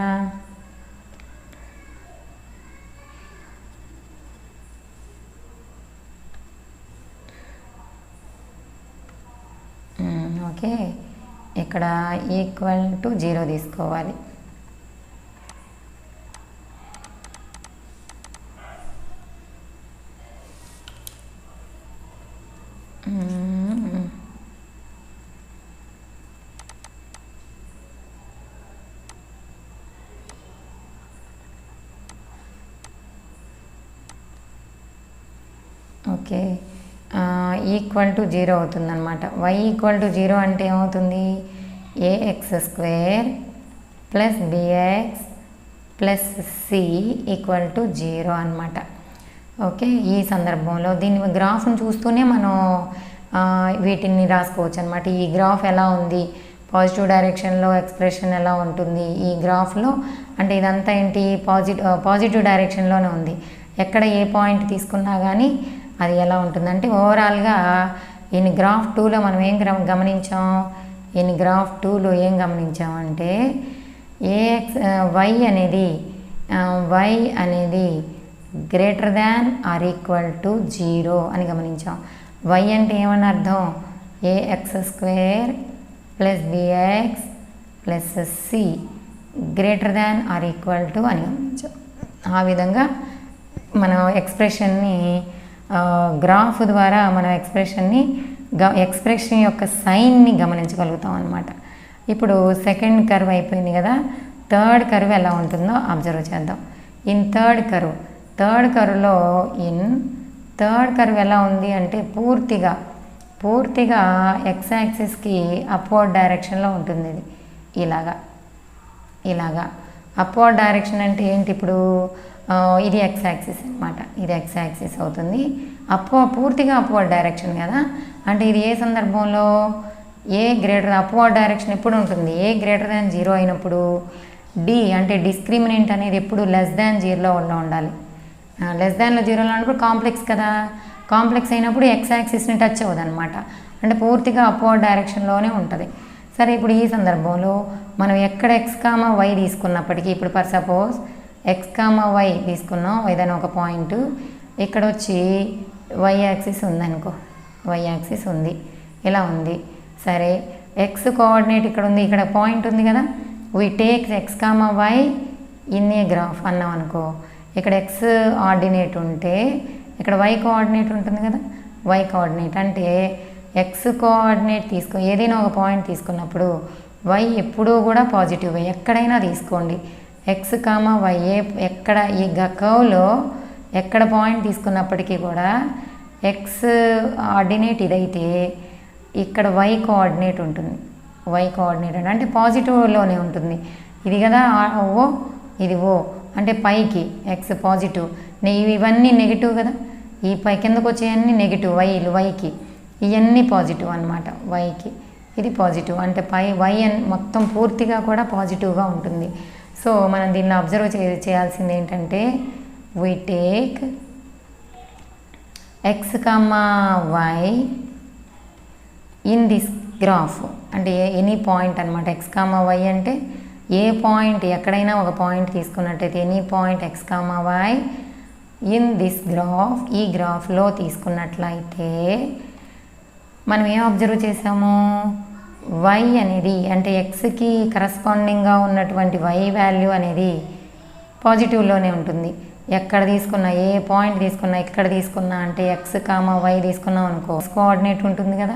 ఓకే, ఇక్కడ =0 తీసుకోవాలి. ఓకే, =0 అవుతుందన్నమాట. y =0 అంటే ఏమవుతుంది, ax² + bx + c = 0 అనమాట. ఓకే, ఈ సందర్భంలో దీని గ్రాఫ్ను చూస్తూనే మనం వీటిని రాసుకోవచ్చు అనమాట. ఈ గ్రాఫ్ ఎలా ఉంది, పాజిటివ్ డైరెక్షన్లో ఎక్స్ప్రెషన్ ఎలా ఉంటుంది ఈ గ్రాఫ్లో, అంటే ఇదంతా ఏంటి పాజిటివ్ డైరెక్షన్లోనే ఉంది. ఎక్కడ ఏ పాయింట్ తీసుకున్నా కానీ అది ఎలా ఉంటుందంటే ఓవరాల్గా గ్రాఫ్ 2లో మనం ఏం గమనించాం, గ్రాఫ్ 2లో ఏం గమనించామంటే y అనేది >0 అని గమనించాం. y అంటే ఏమని అర్థం, ax² + bx + c >= అని గమనించాం. ఆ విధంగా మనం ఎక్స్ప్రెషన్ని గ్రాఫ్ ద్వారా మనం ఎక్స్ప్రెషన్ యొక్క సైన్ని గమనించగలుగుతాం అనమాట. ఇప్పుడు సెకండ్ కర్వ్ అయిపోయింది కదా, థర్డ్ కర్వ్ ఎలా ఉంటుందో అబ్జర్వ్ చేద్దాం. థర్డ్ కర్వ్ ఎలా ఉంది అంటే పూర్తిగా ఎక్స్ యాక్సిస్కి అప్వర్డ్ డైరెక్షన్లో ఉంటుంది. ఇది ఇలాగా అప్వర్డ్ డైరెక్షన్ అంటే ఏంటి? ఇప్పుడు ఇది ఎక్స్ యాక్సిస్ అనమాట, ఇది ఎక్స్ యాక్సిస్ అవుతుంది. పూర్తిగా అప్వర్డ్ డైరెక్షన్ కదా, అంటే ఇది ఏ సందర్భంలో అప్వర్డ్ డైరెక్షన్ ఎప్పుడు ఉంటుంది? ఏ గ్రేటర్ దాన్ 0 అయినప్పుడు. డి అంటే డిస్క్రిమినెంట్ అనేది ఎప్పుడు లెస్ దాన్ 0లో ఉండాలి. లెస్ దాన్లో 0లో ఉన్నప్పుడు కాంప్లెక్స్ కదా, కాంప్లెక్స్ అయినప్పుడు ఎక్స్ యాక్సిస్ని టచ్ అవ్వదు అనమాట, అంటే పూర్తిగా అప్వర్డ్ డైరెక్షన్లోనే ఉంటుంది. సరే, ఇప్పుడు ఈ సందర్భంలో మనం ఎక్కడ ఎక్స్ కామా వై తీసుకున్నప్పటికీ, ఇప్పుడు for suppose x comma y తీసుకున్నాం, ఏదైనా ఒక పాయింట్, ఇక్కడ వచ్చి వై యాక్సిస్ ఉందనుకో, వై యాక్సిస్ ఉంది, ఇలా ఉంది. సరే, ఎక్స్ కోఆర్డినేట్ ఇక్కడ ఉంది, ఇక్కడ పాయింట్ ఉంది కదా, we take x comma y in a graph అన్నాం అనుకో. ఇక్కడ ఎక్స్ ఆర్డినేట్ ఉంటే ఇక్కడ వై కోఆర్డినేట్ ఉంటుంది కదా, వై కోఆర్డినేట్ అంటే ఎక్స్ కోఆర్డినేట్ ఏదైనా ఒక పాయింట్ తీసుకున్నప్పుడు వై ఎప్పుడూ కూడా పాజిటివ్. ఎక్కడైనా తీసుకోండి, ఎక్స్ కామా వై ఎక్కడ ఈ కర్వ్లో ఎక్కడ పాయింట్ తీసుకున్నప్పటికీ కూడా ఎక్స్ ఆర్డినేట్ ఇదైతే ఇక్కడ వై కోఆర్డినేట్ ఉంటుంది. వై కోఆర్డినేట్ అంటే పాజిటివ్లోనే ఉంటుంది. ఇది కదా ఓ, ఇది ఓ అంటే పైకి ఎక్స్ పాజిటివ్, ఇవన్నీ నెగిటివ్ కదా, ఈ పై కిందకు వచ్చేవన్నీ నెగిటివ్, వైకి ఇవన్నీ పాజిటివ్ అనమాట. వైకి ఇది పాజిటివ్ అంటే వై మొత్తం పూర్తిగా కూడా పాజిటివ్గా ఉంటుంది. సో మనం దీన్ని అబ్జర్వ్ చేయాల్సింది ఏంటంటే, we take x comma y in this graph అంటే ఎనీ పాయింట్ అనమాట. ఎక్స్ కామా వై అంటే ఏ పాయింట్, ఎక్కడైనా ఒక పాయింట్ తీసుకున్నట్టయితే any point x comma y in this graph, ఈ గ్రాఫ్లో తీసుకున్నట్లయితే మనం ఏం అబ్జర్వ్ చేసాము? వై అనేది అంటే ఎక్స్కి కరస్పాండింగ్గా ఉన్నటువంటి వై వాల్యూ అనేది పాజిటివ్లోనే ఉంటుంది. ఎక్కడ తీసుకున్నా, ఏ పాయింట్ తీసుకున్నా, ఎక్కడ తీసుకున్నా అంటే ఎక్స్ కామా వై తీసుకున్నాం అనుకో, కోఆర్డినేట్ ఉంటుంది కదా,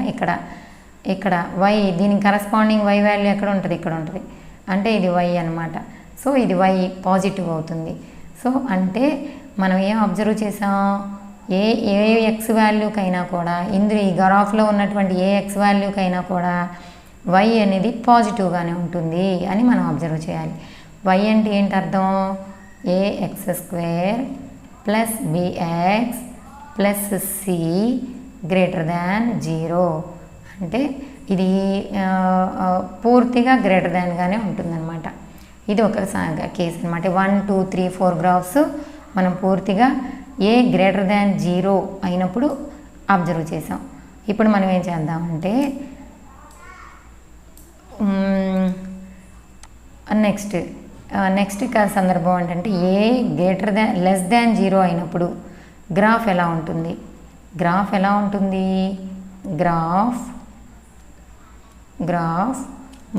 ఇక్కడ వై, దీనికి కరస్పాండింగ్ వై వాల్యూ ఎక్కడ ఉంటుంది? ఇక్కడ ఉంటుంది, అంటే ఇది వై అనమాట. సో ఇది వై పాజిటివ్ అవుతుంది. సో అంటే మనం ఏం అబ్జర్వ్ చేసాం? ఏ ఎక్స్ వాల్యూకైనా కూడా, ఇందులో ఈ గ్రాఫ్లో ఉన్నటువంటి ఏ ఎక్స్ వాల్యూకైనా కూడా వై అనేది పాజిటివ్గానే ఉంటుంది అని మనం అబ్జర్వ్ చేయాలి. వై అంటే ఏంటి అర్థం? ax² plus bx plus c greater than 0 అంటే ఇది పూర్తిగా గ్రేటర్ దాన్గానే ఉంటుందన్నమాట. ఇది ఒక కేసు అనమాట. 1 2 3 4 గ్రాఫ్స్ మనం పూర్తిగా ఏ గ్రేటర్ దాన్ 0 అయినప్పుడు అబ్జర్వ్ చేసాం. ఇప్పుడు మనం ఏం చేద్దామంటే నెక్స్ట్ సందర్భం ఏంటంటే ఏ లెస్ దాన్ 0 అయినప్పుడు గ్రాఫ్ ఎలా ఉంటుంది? Graph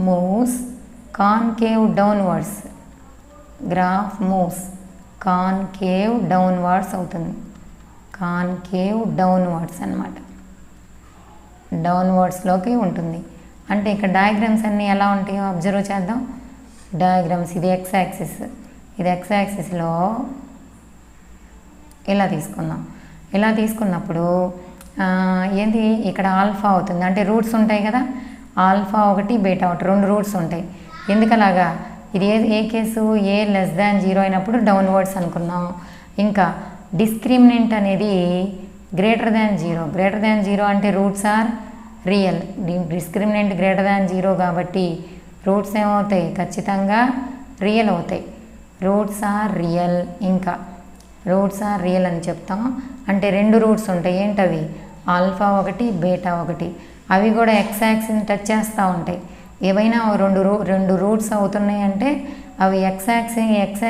moves concave downwards. Graph moves concave downwards అవుతుంది. కాన్కేవ్ డౌన్వర్డ్స్ అనమాట, డౌన్వర్డ్స్లోకి ఉంటుంది. అంటే ఇక్కడ డయాగ్రామ్స్ అన్నీ ఎలా ఉంటాయో అబ్జర్వ్ చేద్దాం. డయాగ్రామ్స్, ఇది ఎక్స్ యాక్సిస్, ఇది ఎక్స్ యాక్సిస్లో ఇలా తీసుకుందాం. ఇలా తీసుకున్నప్పుడు ఏంటి ఇక్కడ ఆల్ఫా అవుతుంది, అంటే రూట్స్ ఉంటాయి కదా, ఆల్ఫా 1 బీటా 1 2 రూట్స్ ఉంటాయి. ఎందుకలాగా? ఇది ఏ కేసు? ఏ లెస్ దాన్ 0 అయినప్పుడు డౌన్వర్డ్స్ అనుకున్నాం. ఇంకా డిస్క్రిమినెంట్ అనేది గ్రేటర్ దాన్ 0 అంటే roots are real. Discriminant greater than 0 కాబట్టి రూట్స్ ఏమవుతాయి? ఖచ్చితంగా రియల్ అవుతాయి. Roots are real. ఇంకా రూట్స్ ఆర్ రియల్ అని చెప్తాం. అంటే 2 రూట్స్ ఉంటాయి. ఏంటవి? Alpha 1 beta 1. అవి కూడా ఎక్స్ యాక్సిస్ని టచ్ చేస్తూ ఉంటాయి. ఏవైనా రెండు రూట్స్ అవుతున్నాయి అంటే అవి ఎక్స్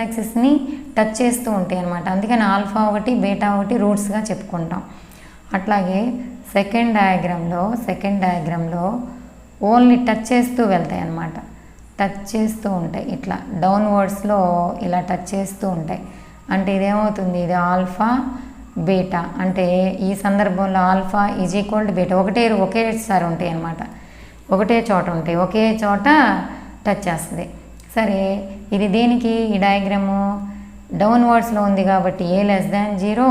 యాక్సిస్ని టచ్ చేస్తూ ఉంటాయి అన్నమాట. అందుకని ఆల్ఫా 1 బీటా 1 రూట్స్గా చెప్పుకుంటాం. అట్లాగే సెకండ్ డయాగ్రామ్లో ఓన్లీ టచ్ చేస్తూ వెళ్తాయి అన్నమాట. టచ్ చేస్తూ ఉంటాయి, ఇట్లా డౌన్వర్డ్స్లో ఇలా టచ్ చేస్తూ ఉంటాయి. అంటే ఇదేమవుతుంది, ఇది ఆల్ఫా బీటా. అంటే ఈ సందర్భంలో alpha is equal to beta ఒకేసారి ఉంటాయి అన్నమాట, ఒకటే చోట ఉంటాయి, ఒకే చోట టచ్ చేస్తుంది. సరే, ఇది దేనికి ఈ డయాగ్రాము డౌన్వర్డ్స్లో ఉంది కాబట్టి a<0.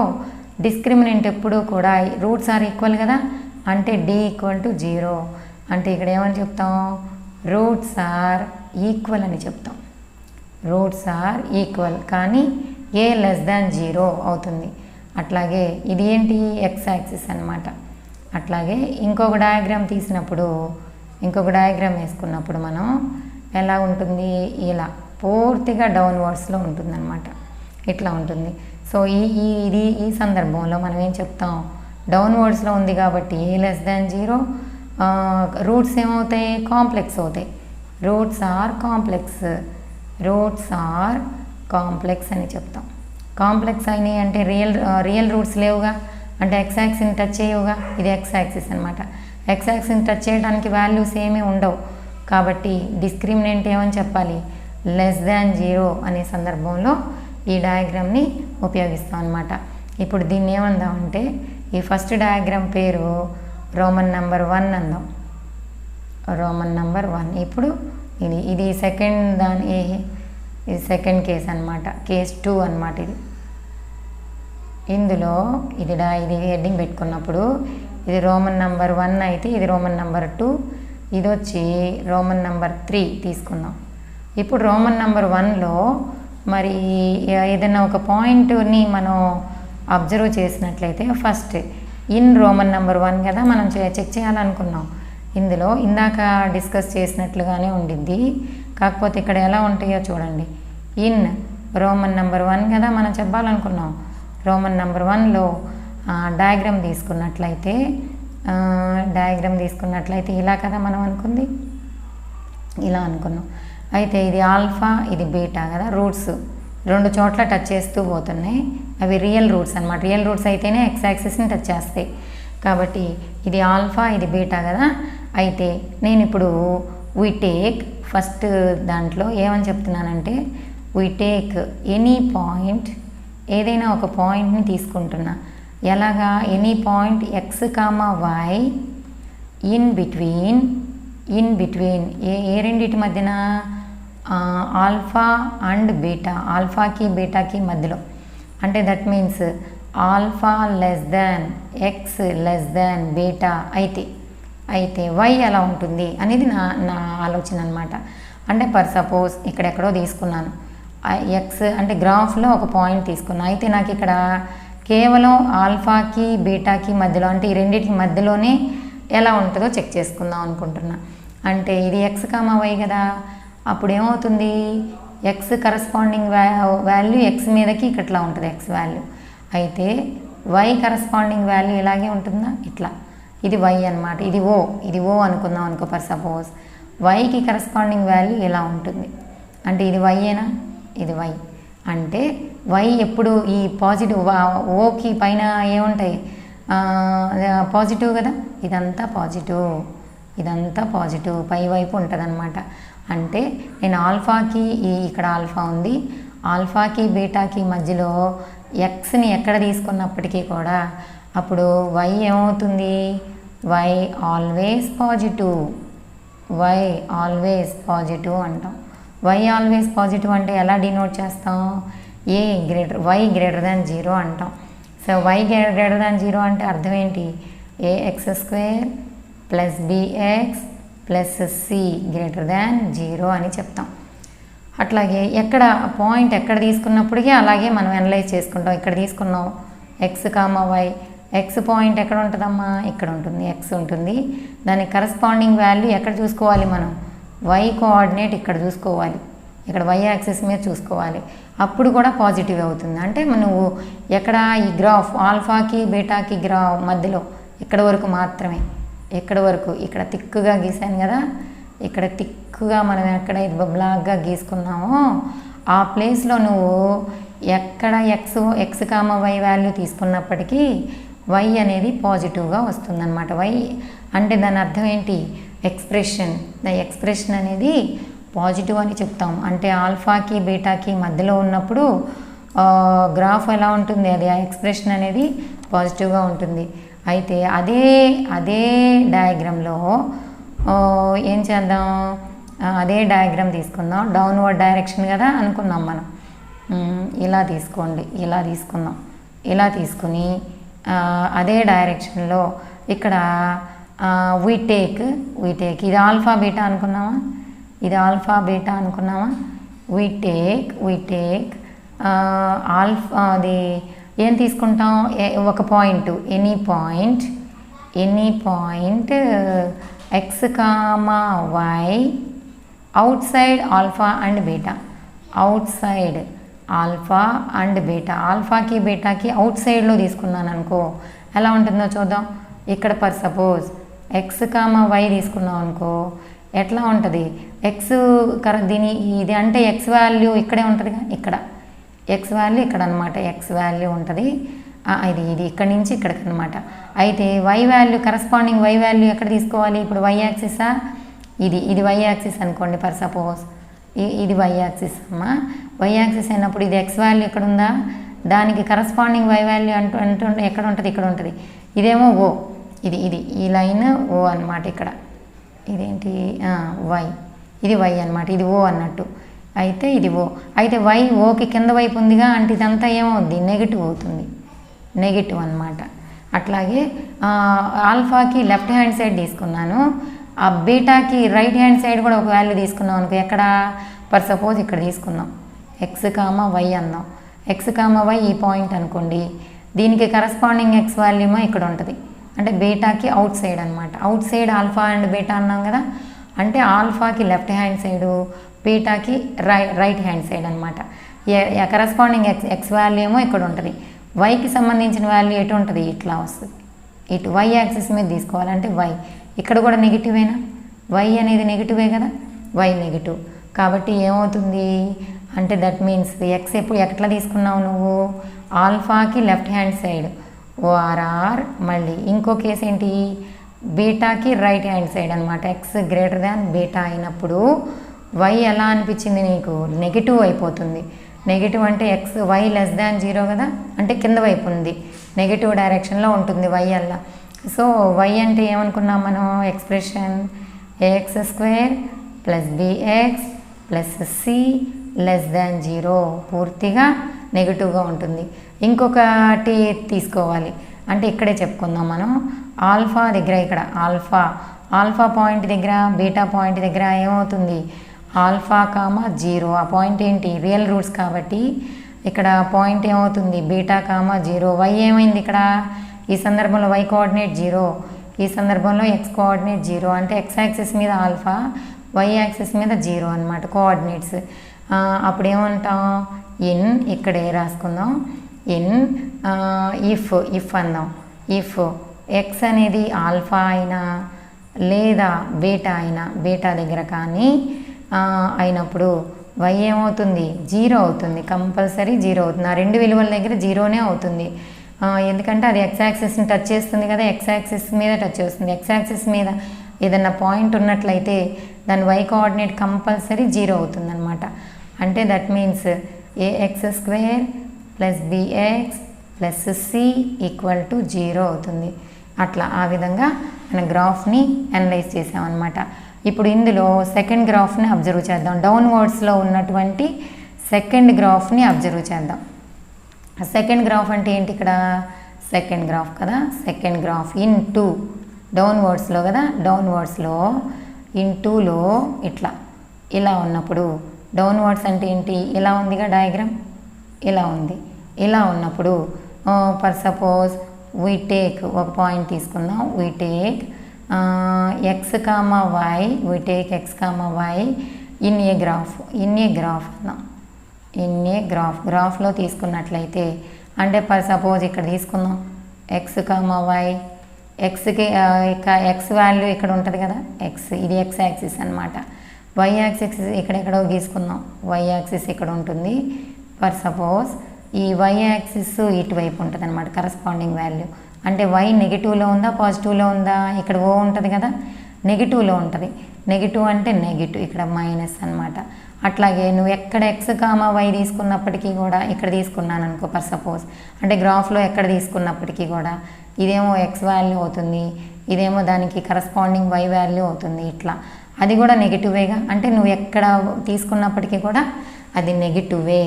డిస్క్రిమినెంట్ ఎప్పుడు కూడా రూట్స్ ఆర్ ఈక్వల్ కదా, అంటే d = 0. అంటే ఇక్కడ ఏమని చెప్తాం, రూట్స్ ఆర్ ఈక్వల్ అని చెప్తాం. రూట్స్ ఆర్ ఈక్వల్ కానీ a<0 అవుతుంది. అట్లాగే ఇది ఏంటి, ఎక్స్ యాక్సిస్ అనమాట. అట్లాగే ఇంకొక డయాగ్రామ్ వేసుకున్నప్పుడు మనం ఎలా ఉంటుంది, ఇలా పూర్తిగా డౌన్వర్డ్స్లో ఉంటుందన్నమాట, ఇట్లా ఉంటుంది. సో ఈ సందర్భంలో మనం ఏం చెప్తాం, డౌన్వర్డ్స్లో ఉంది కాబట్టి a<0. రూట్స్ ఏమవుతాయి, కాంప్లెక్స్ అవుతాయి. రూట్స్ ఆర్ కాంప్లెక్స్ అని చెప్తాం. కాంప్లెక్స్ అయినాయి అంటే రియల్ రూట్స్ లేవుగా, అంటే ఎక్స్ యాక్సిస్ని టచ్ చేయవుగా. ఇది ఎక్స్ యాక్సిస్ అనమాట. ఎక్స్ యాక్సిస్ని టచ్ చేయడానికి వాల్యూస్ ఏమీ ఉండవు కాబట్టి డిస్క్రిమినెంట్ ఏమని చెప్పాలి, <0 అనే సందర్భంలో ఈ డయాగ్రామ్ని ఉపయోగిస్తాం అనమాట. ఇప్పుడు దీన్ని ఏమందామంటే, ఈ ఫస్ట్ డయాగ్రామ్ పేరు రోమన్ నెంబర్ 1 అందాం. Roman number 1. ఇప్పుడు ఇది ఇది సెకండ్ కేస్ అనమాట, కేస్ 2 అనమాట. ఇందులో ఇది హెడ్డింగ్ పెట్టుకున్నప్పుడు ఇది రోమన్ నెంబర్ 1 అయితే ఇది రోమన్ నెంబర్ 2, ఇది వచ్చి రోమన్ నెంబర్ 3 తీసుకుందాం. ఇప్పుడు రోమన్ నెంబర్ 1లో మరి ఏదైనా ఒక పాయింట్ని మనం అబ్జర్వ్ చేసినట్లయితే ఫస్ట్ ఇన్ రోమన్ నెంబర్ 1 కదా మనం చెక్ చేయాలనుకున్నాం. ఇందులో ఇందాక డిస్కస్ చేసినట్లుగానే ఉండిద్ది, కాకపోతే ఇక్కడ ఎలా ఉంటాయో చూడండి. ఇన్ రోమన్ నెంబర్ 1 కదా మనం చెప్పాలనుకున్నాం. రోమన్ నెంబర్ 1లో డయాగ్రామ్ తీసుకున్నట్లయితే ఇలా కదా మనం అనుకుంది, ఇలా అనుకున్నాం. అయితే ఇది ఆల్ఫా, ఇది బీటా కదా, రూట్స్ 2 చోట్ల టచ్ చేస్తూ పోతున్నాయి. అవి రియల్ రూట్స్ అనమాట. రియల్ రూట్స్ అయితేనే ఎక్స్ యాక్సిస్ని టచ్ చేస్తాయి. కాబట్టి ఇది ఆల్ఫా, ఇది బీటా కదా. అయితే నేను ఇప్పుడు వీ టేక్ ఫస్ట్ దాంట్లో ఏమని చెప్తున్నానంటే, వీ టేక్ ఎనీ పాయింట్, ఏదైనా ఒక పాయింట్ని తీసుకుంటున్నా. ఎలాగా, any point x, y in between ఏ రెండింటి మధ్యన, ఆల్ఫా అండ్ బీటా, ఆల్ఫాకి బీటాకి మధ్యలో. అంటే that means alpha x beta అయితే y ఎలా ఉంటుంది అనేది నా ఆలోచన అనమాట. అంటే ఫర్ సపోజ్ ఇక్కడెక్కడో తీసుకున్నాను ఎక్స్, అంటే గ్రాఫ్లో ఒక పాయింట్ తీసుకున్నా. అయితే నాకు ఇక్కడ కేవలం ఆల్ఫాకి బీటాకి మధ్యలో, అంటే ఈ రెండింటికి మధ్యలోనే ఎలా ఉంటుందో చెక్ చేసుకుందాం అనుకుంటున్నా. అంటే ఇది x, y కదా, అప్పుడు ఏమవుతుంది, ఎక్స్ కరస్పాండింగ్ వాల్యూ ఎక్స్ మీదకి ఇట్లా ఉంటుంది ఎక్స్ వాల్యూ. అయితే y కరస్పాండింగ్ వాల్యూ ఇలాగే ఉంటుందా, ఇట్లా. ఇది y అనమాట, ఇది ఓ అనుకుందాం అనుకో ఫర్ సపోజ్. వైకి కరస్పాండింగ్ వాల్యూ ఇలా ఉంటుంది. అంటే ఇది వైయేనా, ఇది y. అంటే y ఎప్పుడు ఈ పాజిటివ్, ఓకి పైన ఏముంటాయి, పాజిటివ్ కదా, ఇదంతా పాజిటివ్ పై వైపు ఉంటుంది అనమాట. అంటే నేను ఆల్ఫాకి, ఇక్కడ ఆల్ఫా ఉంది, ఆల్ఫాకి బీటాకి మధ్యలో ఎక్స్ని ఎక్కడ తీసుకున్నప్పటికీ కూడా అప్పుడు y ఏమవుతుంది, y ఆల్వేస్ పాజిటివ్ అంటాం. y ఆల్వేస్ పాజిటివ్ అంటే ఎలా డినోట్ చేస్తాం, y <0 అంటాం. సో y <0 అంటే అర్థం ఏంటి, ax² + bx + c <0 అని చెప్తాం. అట్లాగే పాయింట్ ఎక్కడ తీసుకున్నప్పటికీ అలాగే మనం అనలైజ్ చేసుకుంటాం. ఇక్కడ తీసుకున్నాం x, y, ఎక్స్ పాయింట్ ఎక్కడ ఉంటుందమ్మా, ఇక్కడ ఉంటుంది, ఎక్స్ ఉంటుంది. దానికి కరస్పాండింగ్ వాల్యూ ఎక్కడ చూసుకోవాలి మనం, y కోఆర్డినేట్ ఇక్కడ చూసుకోవాలి, ఇక్కడ y యాక్సిస్ మీద చూసుకోవాలి. అప్పుడు కూడా పాజిటివ్ అవుతుంది. అంటే నువ్వు ఎక్కడ ఈ గ్రాఫ్ ఆల్ఫాకి బీటాకి మధ్యలో ఇక్కడ వరకు మాత్రమే, ఇక్కడ తిక్కుగా గీసాను కదా, ఇక్కడ తిక్కుగా మనం ఎక్కడ ఇది బ్లాక్గా గీసుకున్నామో ఆ ప్లేస్లో నువ్వు ఎక్కడ ఎక్స్, y వాల్యూ తీసుకున్నప్పటికీ y అనేది పాజిటివ్గా వస్తుందన్నమాట. y అంటే దాని అర్థం ఏంటి, ఎక్స్ప్రెషన్ అనేది పాజిటివ్ అని చెప్తాం. అంటే ఆల్ఫాకి బీటాకి మధ్యలో ఉన్నప్పుడు గ్రాఫ్ ఎలా ఉంటుంది, అది ఆ ఎక్స్ప్రెషన్ అనేది పాజిటివ్గా ఉంటుంది. అయితే అదే డయాగ్రామ్లో ఏం చేద్దాం, అదే డయాగ్రామ్ తీసుకుందాం. డౌన్వర్డ్ డైరెక్షన్ కదా అనుకున్నాం మనం. ఇలా తీసుకోండి, ఇలా తీసుకుందాం. ఇలా తీసుకుని అదే డైరెక్షన్లో ఇక్కడ వీ టేక్ ఇది ఆల్ఫా బీటా అనుకున్నామా, ఇది ఆల్ఫా బీటా అనుకున్నామా. వీ టేక్ ఆల్ఫా, అది ఏం తీసుకుంటాం, ఒక point, any point x comma y outside alpha and beta, outside alpha and beta. ఆల్ఫాకి బీటాకి అవుట్ సైడ్లో తీసుకున్నాను అనుకో ఎలా ఉంటుందో చూద్దాం. ఇక్కడ for suppose x comma y తీసుకున్నాం అనుకో ఎట్లా ఉంటుంది, ఎక్స్ ఇది అంటే ఎక్స్ వాల్యూ ఇక్కడే ఉంటుందిగా, ఇక్కడ ఎక్స్ వాల్యూ ఇక్కడ అనమాట, ఎక్స్ వాల్యూ ఉంటుంది. ఇది ఇక్కడి నుంచి ఇక్కడికి అనమాట. అయితే y value, corresponding y value ఎక్కడ తీసుకోవాలి, ఇప్పుడు వై యాక్సిసా, ఇది వై యాక్సిస్ అనుకోండి ఫర్ సపోజ్, ఇది వై యాక్సిస్ అమ్మా. వై యాక్సిస్ అయినప్పుడు ఇది ఎక్స్ వాల్యూ ఎక్కడ ఉందా, దానికి కరస్పాండింగ్ వై వాల్యూ అంటూ ఎక్కడ ఉంటుంది, ఇక్కడ ఉంటుంది. ఇదేమో ఓ, ఇది ఈ లైన్ ఓ అనమాట. ఇక్కడ ఇదేంటి వై, ఇది వై అనమాట, ఇది ఓ అన్నట్టు. అయితే ఇది ఓ, అయితే వై ఓకి కింద వైపు ఉందిగా, అంటే ఇదంతా ఏమవుద్ది, నెగిటివ్ అవుతుంది, నెగిటివ్ అనమాట. అట్లాగే ఆల్ఫాకి లెఫ్ట్ హ్యాండ్ సైడ్ తీసుకున్నాను, ఆ బీటాకి రైట్ హ్యాండ్ సైడ్ కూడా ఒక వాల్యూ తీసుకున్నాం అనుకో. ఎక్కడ ఫర్ సపోజ్ ఇక్కడ తీసుకుందాం, ఎక్స్ కామా వై అందాం. ఎక్స్ కామా వై ఈ పాయింట్ అనుకోండి, దీనికి కరస్పాండింగ్ ఎక్స్ వాల్యూమో ఇక్కడ ఉంటుంది, అంటే బీటాకి అవుట్ సైడ్ అనమాట. Outside alpha and beta అన్నాం కదా, అంటే ఆల్ఫాకి లెఫ్ట్ హ్యాండ్ సైడు, బీటాకి రైట్ హ్యాండ్ సైడ్ అనమాట. కరస్పాండింగ్ ఎక్స్ వాల్యూ ఏమో ఇక్కడ ఉంటుంది, వైకి సంబంధించిన వాల్యూ ఎటు ఉంటుంది, ఇట్లా వస్తుంది. ఇటు వై యాక్సిస్ మీద తీసుకోవాలంటే వై ఇక్కడ కూడా నెగిటివేనా, వై అనేది నెగిటివే కదా, వై నెగిటివ్. కాబట్టి ఏమవుతుంది అంటే దట్ మీన్స్ ఎక్స్ ఎప్పుడు ఎట్లా తీసుకున్నావు నువ్వు, ఆల్ఫాకి లెఫ్ట్ హ్యాండ్ సైడ్ ఓఆర్ఆర్, మళ్ళీ ఇంకో కేసు ఏంటి, బీటాకి రైట్ హ్యాండ్ సైడ్ అనమాట. ఎక్స్ గ్రేటర్ దాన్ బీటా అయినప్పుడు వై ఎలా అనిపించింది నీకు, నెగిటివ్ అయిపోతుంది. నెగిటివ్ అంటే ఎక్స్ వై లెస్ దాన్ 0 కదా, అంటే కింద వైపు ఉంది, నెగిటివ్ డైరెక్షన్లో ఉంటుంది వై అలా. సో వై అంటే ఏమనుకున్నాం మనం, expression ax square plus bx plus c less than 0, పూర్తిగా నెగిటివ్గా ఉంటుంది. ఇంకొకటి తీసుకోవాలి అంటే ఇక్కడే చెప్పుకుందాం మనం, ఆల్ఫా దగ్గర, ఇక్కడ ఆల్ఫా పాయింట్ దగ్గర, బీటా పాయింట్ దగ్గర ఏమవుతుంది, ఆల్ఫా కామా 0, ఆ పాయింట్ ఏంటి, రియల్ రూట్స్ కాబట్టి ఇక్కడ పాయింట్ ఏమవుతుంది, బీటా కామా 0. వై ఏమైంది ఇక్కడ, ఈ సందర్భంలో వై కోఆర్డినేట్ 0, ఈ సందర్భంలో ఎక్స్ కోఆర్డినేట్ 0, అంటే ఎక్స్ యాక్సిస్ మీద ఆల్ఫా, వై యాక్సిస్ మీద 0 అనమాట కోఆర్డినేట్స్. అప్పుడు ఏమంటాం, ఇన్ ఇక్కడే రాసుకుందాం, ఇన్ ఇఫ్ అందాం. ఇఫ్ ఎక్స్ అనేది ఆల్ఫా అయినా లేదా బీటా అయినా, బీటా దగ్గర కానీ అయినప్పుడు వై ఏమవుతుంది, 0 అవుతుంది, కంపల్సరీ 0 అవుతుంది. ఆ రెండు విలువల దగ్గర 0నే అవుతుంది. ఎందుకంటే అది ఎక్స్ యాక్సిస్ని టచ్ చేస్తుంది కదా, ఎక్స్ యాక్సిస్ మీద టచ్ చేస్తుంది. ఎక్స్ యాక్సిస్ మీద ఏదన్నా పాయింట్ ఉన్నట్లయితే దాని వై కోఆర్డినేట్ కంపల్సరీ 0 అవుతుంది అనమాట. అంటే that means ax square plus bx plus c equal to 0 అవుతుంది. అట్లా ఆ విధంగా మన గ్రాఫ్ని అనలైజ్ చేసామన్నమాట. ఇప్పుడు ఇందులో సెకండ్ గ్రాఫ్ని అబ్జర్వ్ చేద్దాం. డౌన్వర్డ్స్లో ఉన్నటువంటి సెకండ్ గ్రాఫ్ని అబ్జర్వ్ చేద్దాం. సెకండ్ గ్రాఫ్ అంటే ఏంటి, ఇక్కడ సెకండ్ గ్రాఫ్ కదా, సెకండ్ గ్రాఫ్ ఇన్ 2 డౌన్వర్డ్స్లో కదా, డౌన్వర్డ్స్లో ఇన్ 2లో ఇట్లా ఇలా ఉన్నప్పుడు, డౌన్వర్డ్స్ అంటే ఏంటి, ఇలా ఉందిగా డయాగ్రామ్, ఇలా ఉంది. ఇలా ఉన్నప్పుడు ఫర్ సపోజ్ వీ టేక్, ఒక పాయింట్ తీసుకుందాం, we take x comma y, we take x comma y in a graph అన్నాం. ఇన్ ఏ గ్రాఫ్లో తీసుకున్నట్లయితే అంటే ఫర్ సపోజ్ ఇక్కడ తీసుకుందాం ఎక్స్ కామా వై, ఎక్స్కి ఎక్స్ వాల్యూ ఇక్కడ ఉంటుంది కదా, ఎక్స్, ఇది ఎక్స్ యాక్సిస్ అనమాట. వై యాక్సిస్ ఇక్కడెక్కడో గీసుకుందాం, వై యాక్సిస్ ఇక్కడ ఉంటుంది. ఫర్ సపోజ్ ఈ వై యాక్సిస్ ఇటువైపు ఉంటుంది అనమాట, కరస్పాండింగ్ వాల్యూ. అంటే వై నెగిటివ్లో ఉందా పాజిటివ్లో ఉందా, ఇక్కడ ఓ ఉంటుంది కదా, నెగిటివ్లో ఉంటుంది. నెగిటివ్ అంటే నెగిటివ్, ఇక్కడ మైనస్ అనమాట. అట్లాగే నువ్వు ఎక్కడ ఎక్స్ కామా వై తీసుకున్నప్పటికీ కూడా ఇక్కడ తీసుకున్నాను అనుకో ఫర్ సపోజ్, అంటే గ్రాఫ్లో ఎక్కడ తీసుకున్నప్పటికీ కూడా ఇదేమో ఎక్స్ వాల్యూ అవుతుంది, ఇదేమో దానికి కరస్పాండింగ్ వై వాల్యూ అవుతుంది, ఇట్లా అది కూడా నెగిటివేగా. అంటే నువ్వు ఎక్కడ తీసుకున్నప్పటికీ కూడా అది నెగిటివే.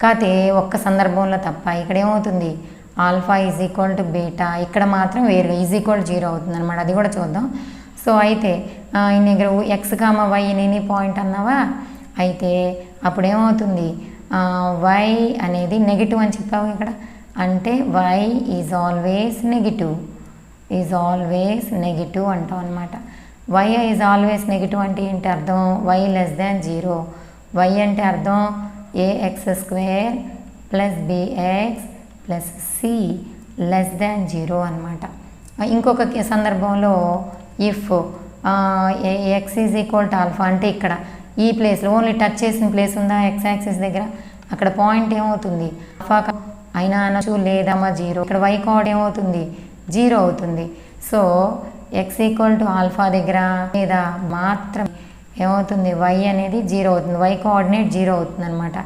కాకపోతే ఒక్క సందర్భంలో తప్ప ఇక్కడ ఏమవుతుంది, alpha is equal to beta, ఇక్కడ మాత్రం వేరుగా ఈజ్ ఈక్వల్ టు 0 అవుతుంది అనమాట. అది కూడా చూద్దాం. సో అయితే ఇన్ని X comma why any point అన్నావా, అయితే అప్పుడు ఏమవుతుంది, వై అనేది నెగిటివ్ అని చెప్పావు ఇక్కడ, అంటే y is always negative, is always negative అంటాం అనమాట. వై ఈజ్ ఆల్వేస్ నెగిటివ్ అంటే ఏంటి అర్థం, వై లెస్ దాన్ 0, వై అంటే అర్థం ax square plus bx plus c less than 0 అనమాట. ఇంకొక సందర్భంలో if x is equal to alpha అంటే ఇక్కడ ఈ ప్లేస్లో ఓన్లీ టచ్ చేసిన ప్లేస్ ఉందా ఎక్స్ యాక్సిస్ దగ్గర, అక్కడ పాయింట్ ఏమవుతుంది ఆల్ఫా అయినా అనొచ్చు లేదమ్మా 0, ఇక్కడ వై కోఆర్డినేట్ ఏమవుతుంది 0 అవుతుంది. So X equal to alpha దగ్గర లేదా మాత్రం ఏమవుతుంది వై అనేది 0 అవుతుంది, వై కోఆర్డినేట్ 0 అవుతుంది అనమాట.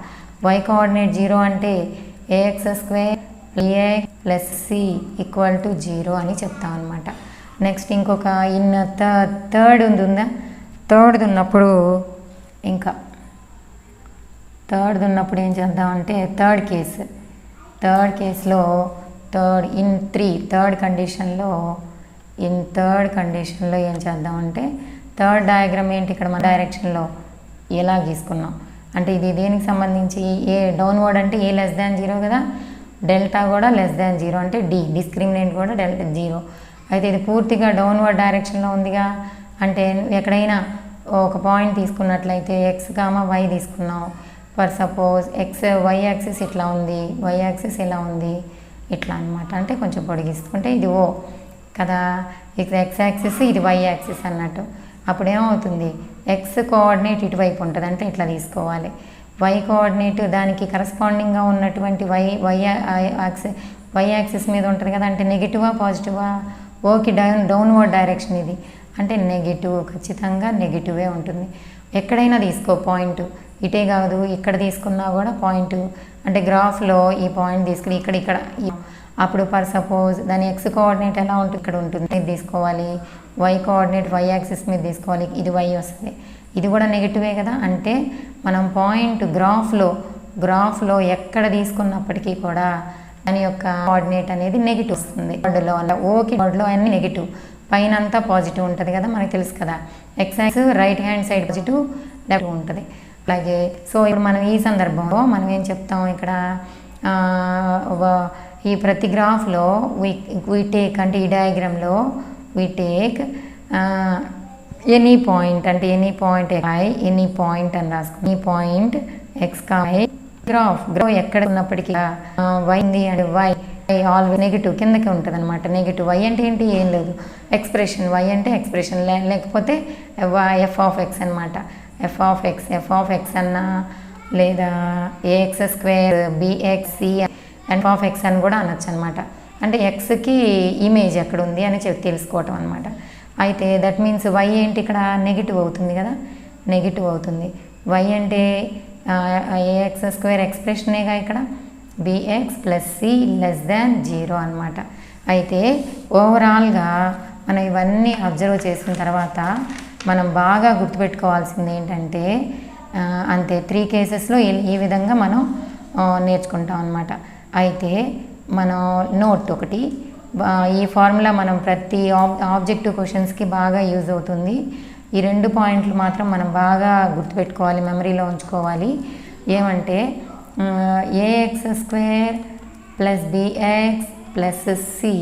వై కోఆర్డినేట్ 0 అంటే ax square ax plus c equal to 0 అని చెప్తాం అనమాట. నెక్స్ట్ ఇంకొక థర్డ్ ఉందా, థర్డ్ ఉన్నప్పుడు ఏం చేద్దామంటే థర్డ్ కేసులో థర్డ్ కండిషన్లో ఏం చేద్దామంటే థర్డ్ డయాగ్రామ్ ఏంటి, ఇక్కడ మన డైరెక్షన్లో ఎలా గీసుకున్నాం అంటే ఇది దేనికి సంబంధించి ఏ డౌన్వర్డ్ అంటే ఏ లెస్ దాన్ 0 కదా, డెల్టా కూడా లెస్ దాన్ 0 అంటే డిస్క్రిమినెంట్ కూడా డెల్టా 0. అయితే ఇది పూర్తిగా డౌన్వర్డ్ డైరెక్షన్లో ఉందిగా, అంటే ఎక్కడైనా ఒక పాయింట్ తీసుకున్నట్లయితే ఎక్స్ కామా వై తీసుకున్నాం ఫర్ సపోజ్, వై యాక్సిస్ ఇట్లా ఉంది, వై యాక్సిస్ ఇలా ఉంది, ఇట్లా అనమాట. అంటే కొంచెం పొడిగిస్తుంటే ఇది ఓ కదా, ఎక్స్ యాక్సిస్ ఇది వై యాక్సిస్ అన్నట్టు. అప్పుడు ఏమవుతుంది ఎక్స్ కోఆర్డినేట్ ఇటువైపు ఉంటుంది, అంటే ఇట్లా తీసుకోవాలి. వై కోఆర్డినేట్ దానికి కరస్పాండింగ్గా ఉన్నటువంటి వై యాక్సిస్ మీద ఉంటుంది కదా, అంటే నెగిటివా పాజిటివా, ఓకే డౌన్వర్డ్ డైరెక్షన్ ఇది అంటే నెగిటివ్, ఖచ్చితంగా నెగిటివే ఉంటుంది. ఎక్కడైనా తీసుకో పాయింట్, ఇటే కాదు ఇక్కడ తీసుకున్నా కూడా పాయింట్, అంటే గ్రాఫ్లో ఈ పాయింట్ తీసుకుని ఇక్కడ అప్పుడు ఫర్ సపోజ్ దాని ఎక్స్ కోఆర్డినేట్ ఎలా ఉంటుంది, ఇక్కడ ఉంటుంది, ఇది తీసుకోవాలి. వై కోఆర్డినేట్ వై యాక్సిస్ మీద తీసుకోవాలి, ఇది వై వస్తుంది, ఇది కూడా నెగిటివే కదా. అంటే మనం పాయింట్ గ్రాఫ్లో ఎక్కడ తీసుకున్నప్పటికీ కూడా దాని యొక్క కోఆర్డినేట్ అనేది నెగిటివ్ వస్తుంది. బోర్డులో ఓకే, బోర్డులో అన్ని నెగిటివ్, పైన అంతా పాజిటివ్ ఉంటుంది కదా, మనకు తెలుసు కదా. X axis right hand side positive left ఉంటుంది. అలాగే సో ఇప్పుడు మనం ఈ సందర్భంలో మనం ఏం చెప్తాం ఇక్కడ, ఈ ప్రతి గ్రాఫ్లో వీ టేక్ అంటే ఈ డయాగ్రామ్లో వీ టేక్ ఎనీ పాయింట్, అంటే ఎనీ పాయింట్ ఎనీ పాయింట్ అని రాసుకుని ఎనీ పాయింట్ ఎక్స్ కాయ్ గ్రాఫ్ ఎక్కడ ఉన్నప్పటికీ వై ఉంది అంటే వై ఆల్వేస్ నెగిటివ్ కిందకి ఉంటుంది అనమాట. నెగిటివ్ వై అంటే ఏంటి, ఏం లేదు ఎక్స్ప్రెషన్, వై అంటే ఎక్స్ప్రెషన్, లేకపోతే ఎఫ్ ఆఫ్ ఎక్స్ అనమాట. ఎఫ్ ఆఫ్ ఎక్స్ అన్నా లేదా ax square bx c f of x అని కూడా అనొచ్చు అనమాట. అంటే ఎక్స్కి ఇమేజ్ ఎక్కడ ఉంది అని తెలుసుకోవటం అనమాట. అయితే దట్ మీన్స్ వై ఏంటి ఇక్కడ నెగిటివ్ అవుతుంది కదా, నెగిటివ్ అవుతుంది. వై అంటే ఏఎక్స్ స్క్వేర్ ఎక్స్ప్రెషనేగా ఇక్కడ, bx plus c less than 0 అనమాట. అయితే ఓవరాల్గా మనం ఇవన్నీ అబ్జర్వ్ చేసిన తర్వాత మనం బాగా గుర్తుపెట్టుకోవాల్సింది ఏంటంటే అంతే 3 కేసెస్లో ఈ విధంగా మనం నేర్చుకుంటాం అనమాట. అయితే మనం నోట్ ఒకటి, ఈ ఫార్ములా మనం ప్రతి ఆబ్జెక్టివ్ క్వశ్చన్స్కి బాగా యూజ్ అవుతుంది. ఈ 2 పాయింట్లు మాత్రం మనం బాగా గుర్తుపెట్టుకోవాలి, మెమరీలో ఉంచుకోవాలి. ఏమంటే ax square plus bx plus c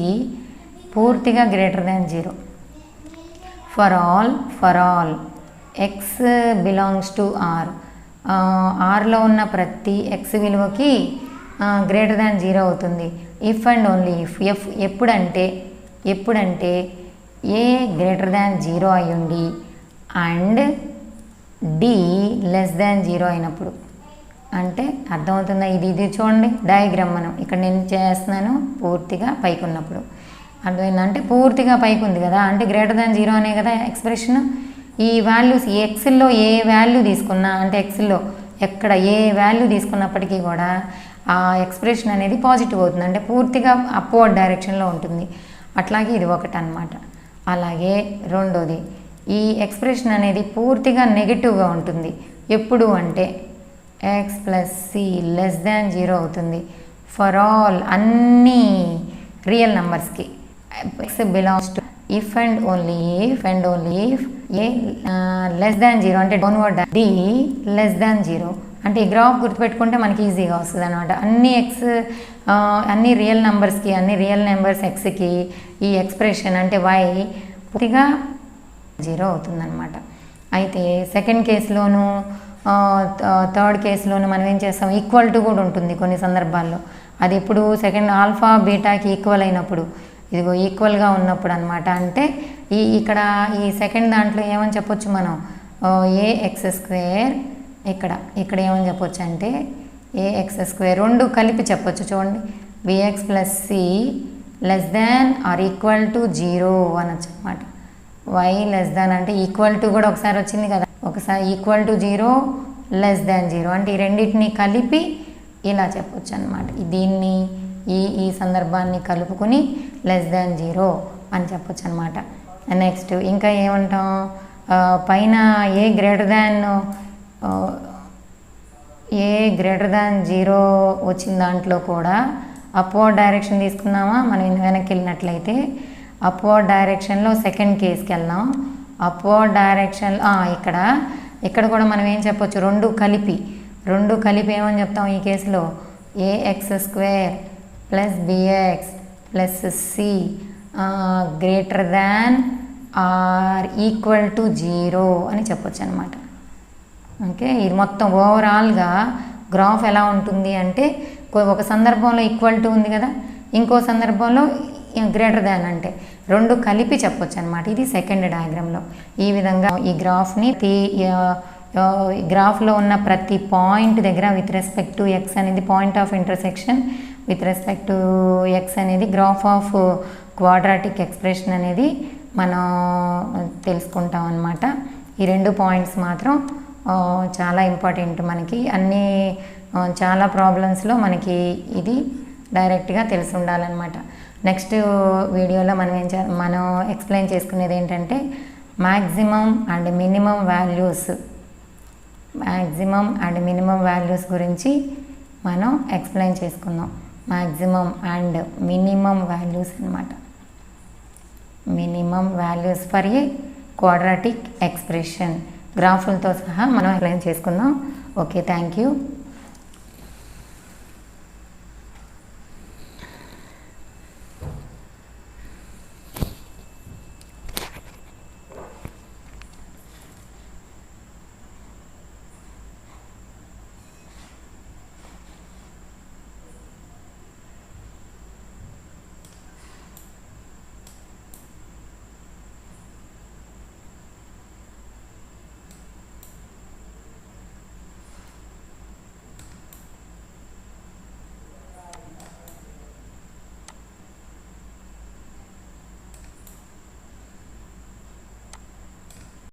పూర్తిగా greater than 0 for all x belongs to R. ఆర్లో ఉన్న ప్రతి ఎక్స్ విలువకి గ్రేటర్ దాన్ 0 అవుతుంది. ఇఫ్ అండ్ ఓన్లీ ఇఫ్ ఎప్పుడంటే ఏ గ్రేటర్ దాన్ 0 అయ్యుండి అండ్ డి లెస్ దాన్ 0 అయినప్పుడు. అంటే అర్థమవుతుందా, ఇది చూడండి డయాగ్రామ్, మనం ఇక్కడ నేను చేస్తున్నాను పూర్తిగా పైకి ఉన్నప్పుడు. అర్థమైందంటే పూర్తిగా పైకి ఉంది కదా, అంటే గ్రేటర్ దాన్ 0 అనే కదా ఎక్స్ప్రెషన్. ఈ వాల్యూస్ ఈ ఎక్స్లో ఏ వాల్యూ తీసుకున్నా అంటే ఎక్స్లో ఎక్కడ ఏ వాల్యూ తీసుకున్నప్పటికీ కూడా ఆ ఎక్స్ప్రెషన్ అనేది పాజిటివ్ అవుతుంది, అంటే పూర్తిగా అప్వర్డ్ డైరెక్షన్లో ఉంటుంది. అట్లాగే ఇది ఒకటి అన్నమాట. అలాగే రెండోది, ఈ ఎక్స్ప్రెషన్ అనేది పూర్తిగా నెగిటివ్గా ఉంటుంది ఎప్పుడు అంటే x plus c less than 0 అవుతుంది ఫర్ ఆల్ అన్ని రియల్ నెంబర్స్కి. X belongs to if and only if a less than 0 అంటే డౌన్వర్డ్, డి లెస్ దాన్ 0 అంటే ఈ గ్రాఫ్ గుర్తుపెట్టుకుంటే మనకి ఈజీగా వస్తుంది అనమాట. అన్ని రియల్ నెంబర్స్కి అన్ని రియల్ నెంబర్స్ ఎక్స్కి ఈ ఎక్స్ప్రెషన్ అంటే వై పూర్తిగా 0 అవుతుందన్నమాట. అయితే సెకండ్ కేసులోను థర్డ్ కేసులోను మనం ఏం చేస్తాం, ఈక్వల్ టు కూడా ఉంటుంది కొన్ని సందర్భాల్లో. అది ఇప్పుడు సెకండ్ ఆల్ఫా బీటాకి ఈక్వల్ అయినప్పుడు, ఇదిగో ఈక్వల్గా ఉన్నప్పుడు అనమాట. అంటే ఇక్కడ ఈ సెకండ్ దాంట్లో ఏమని చెప్పొచ్చు మనం, AX² ఇక్కడ ఏమని చెప్పొచ్చు అంటే AX² రెండు కలిపి చెప్పొచ్చు. చూడండి, BX + C less than or equal to 0 అనొచ్చు అనమాట. Y లెస్ దాన్ అంటే ఈక్వల్ టు కూడా ఒకసారి వచ్చింది కదా, ఒకసారి ఈక్వల్ టు 0 లెస్ దాన్ 0 అంటే ఈ రెండింటిని కలిపి ఇలా చెప్పొచ్చు అనమాట. దీన్ని ఈ సందర్భాన్ని కలుపుకొని లెస్ దాన్ 0 అని చెప్పొచ్చు అనమాట. నెక్స్ట్ ఇంకా ఏమంటాం, పైన ఏ గ్రేటర్ దాన్ 0 వచ్చిన దాంట్లో కూడా అప్వర్డ్ డైరెక్షన్ తీసుకున్నామా. మనం వెనక్కి వెళ్ళినట్లయితే అప్వర్డ్ డైరెక్షన్లో సెకండ్ కేస్కి వెళ్దాం. అప్వర్డ్ డైరెక్షన్ ఇక్కడ కూడా మనం ఏం చెప్పొచ్చు, రెండు కలిపి ఏమని చెప్తాం ఈ కేసులో, AX² + BX + C greater than or equal to 0 అని చెప్పొచ్చు అనమాట. ఓకే, ఇది మొత్తం ఓవరాల్గా గ్రాఫ్ ఎలా ఉంటుంది అంటే ఒక సందర్భంలో ఈక్వల్ టు ఉంది కదా, ఇంకో సందర్భంలో గ్రేటర్ దాన్ అంటే రెండు కలిపి చెప్పొచ్చు అనమాట. ఇది సెకండ్ డయాగ్రామ్లో. ఈ విధంగా ఈ గ్రాఫ్ని గ్రాఫ్లో ఉన్న ప్రతి పాయింట్ దగ్గర విత్ రెస్పెక్ట్ టు ఎక్స్ అనేది point of intersection, with respect to X అనేది గ్రాఫ్ ఆఫ్ క్వాడ్రాటిక్ ఎక్స్ప్రెషన్ అనేది మనం తెలుసుకుంటాం అన్నమాట. ఈ రెండు పాయింట్స్ మాత్రం చాలా ఇంపార్టెంట్ మనకి. చాలా ప్రాబ్లమ్స్లో మనకి ఇది డైరెక్ట్గా తెలిసి ఉండాలన్నమాట. నెక్స్ట్ వీడియోలో మనం ఎక్స్ప్లెయిన్ చేసుకునేది ఏంటంటే మ్యాక్సిమం అండ్ మినిమం వాల్యూస్ గురించి మనం ఎక్స్ప్లెయిన్ చేసుకుందాం. మ్యాక్సిమం అండ్ మినిమం వాల్యూస్ అన్నమాట. Minimum values for a quadratic expression గ్రాఫులతో సహా మనం ఎక్స్ప్లెయిన్ చేసుకుందాం. Okay, thank you.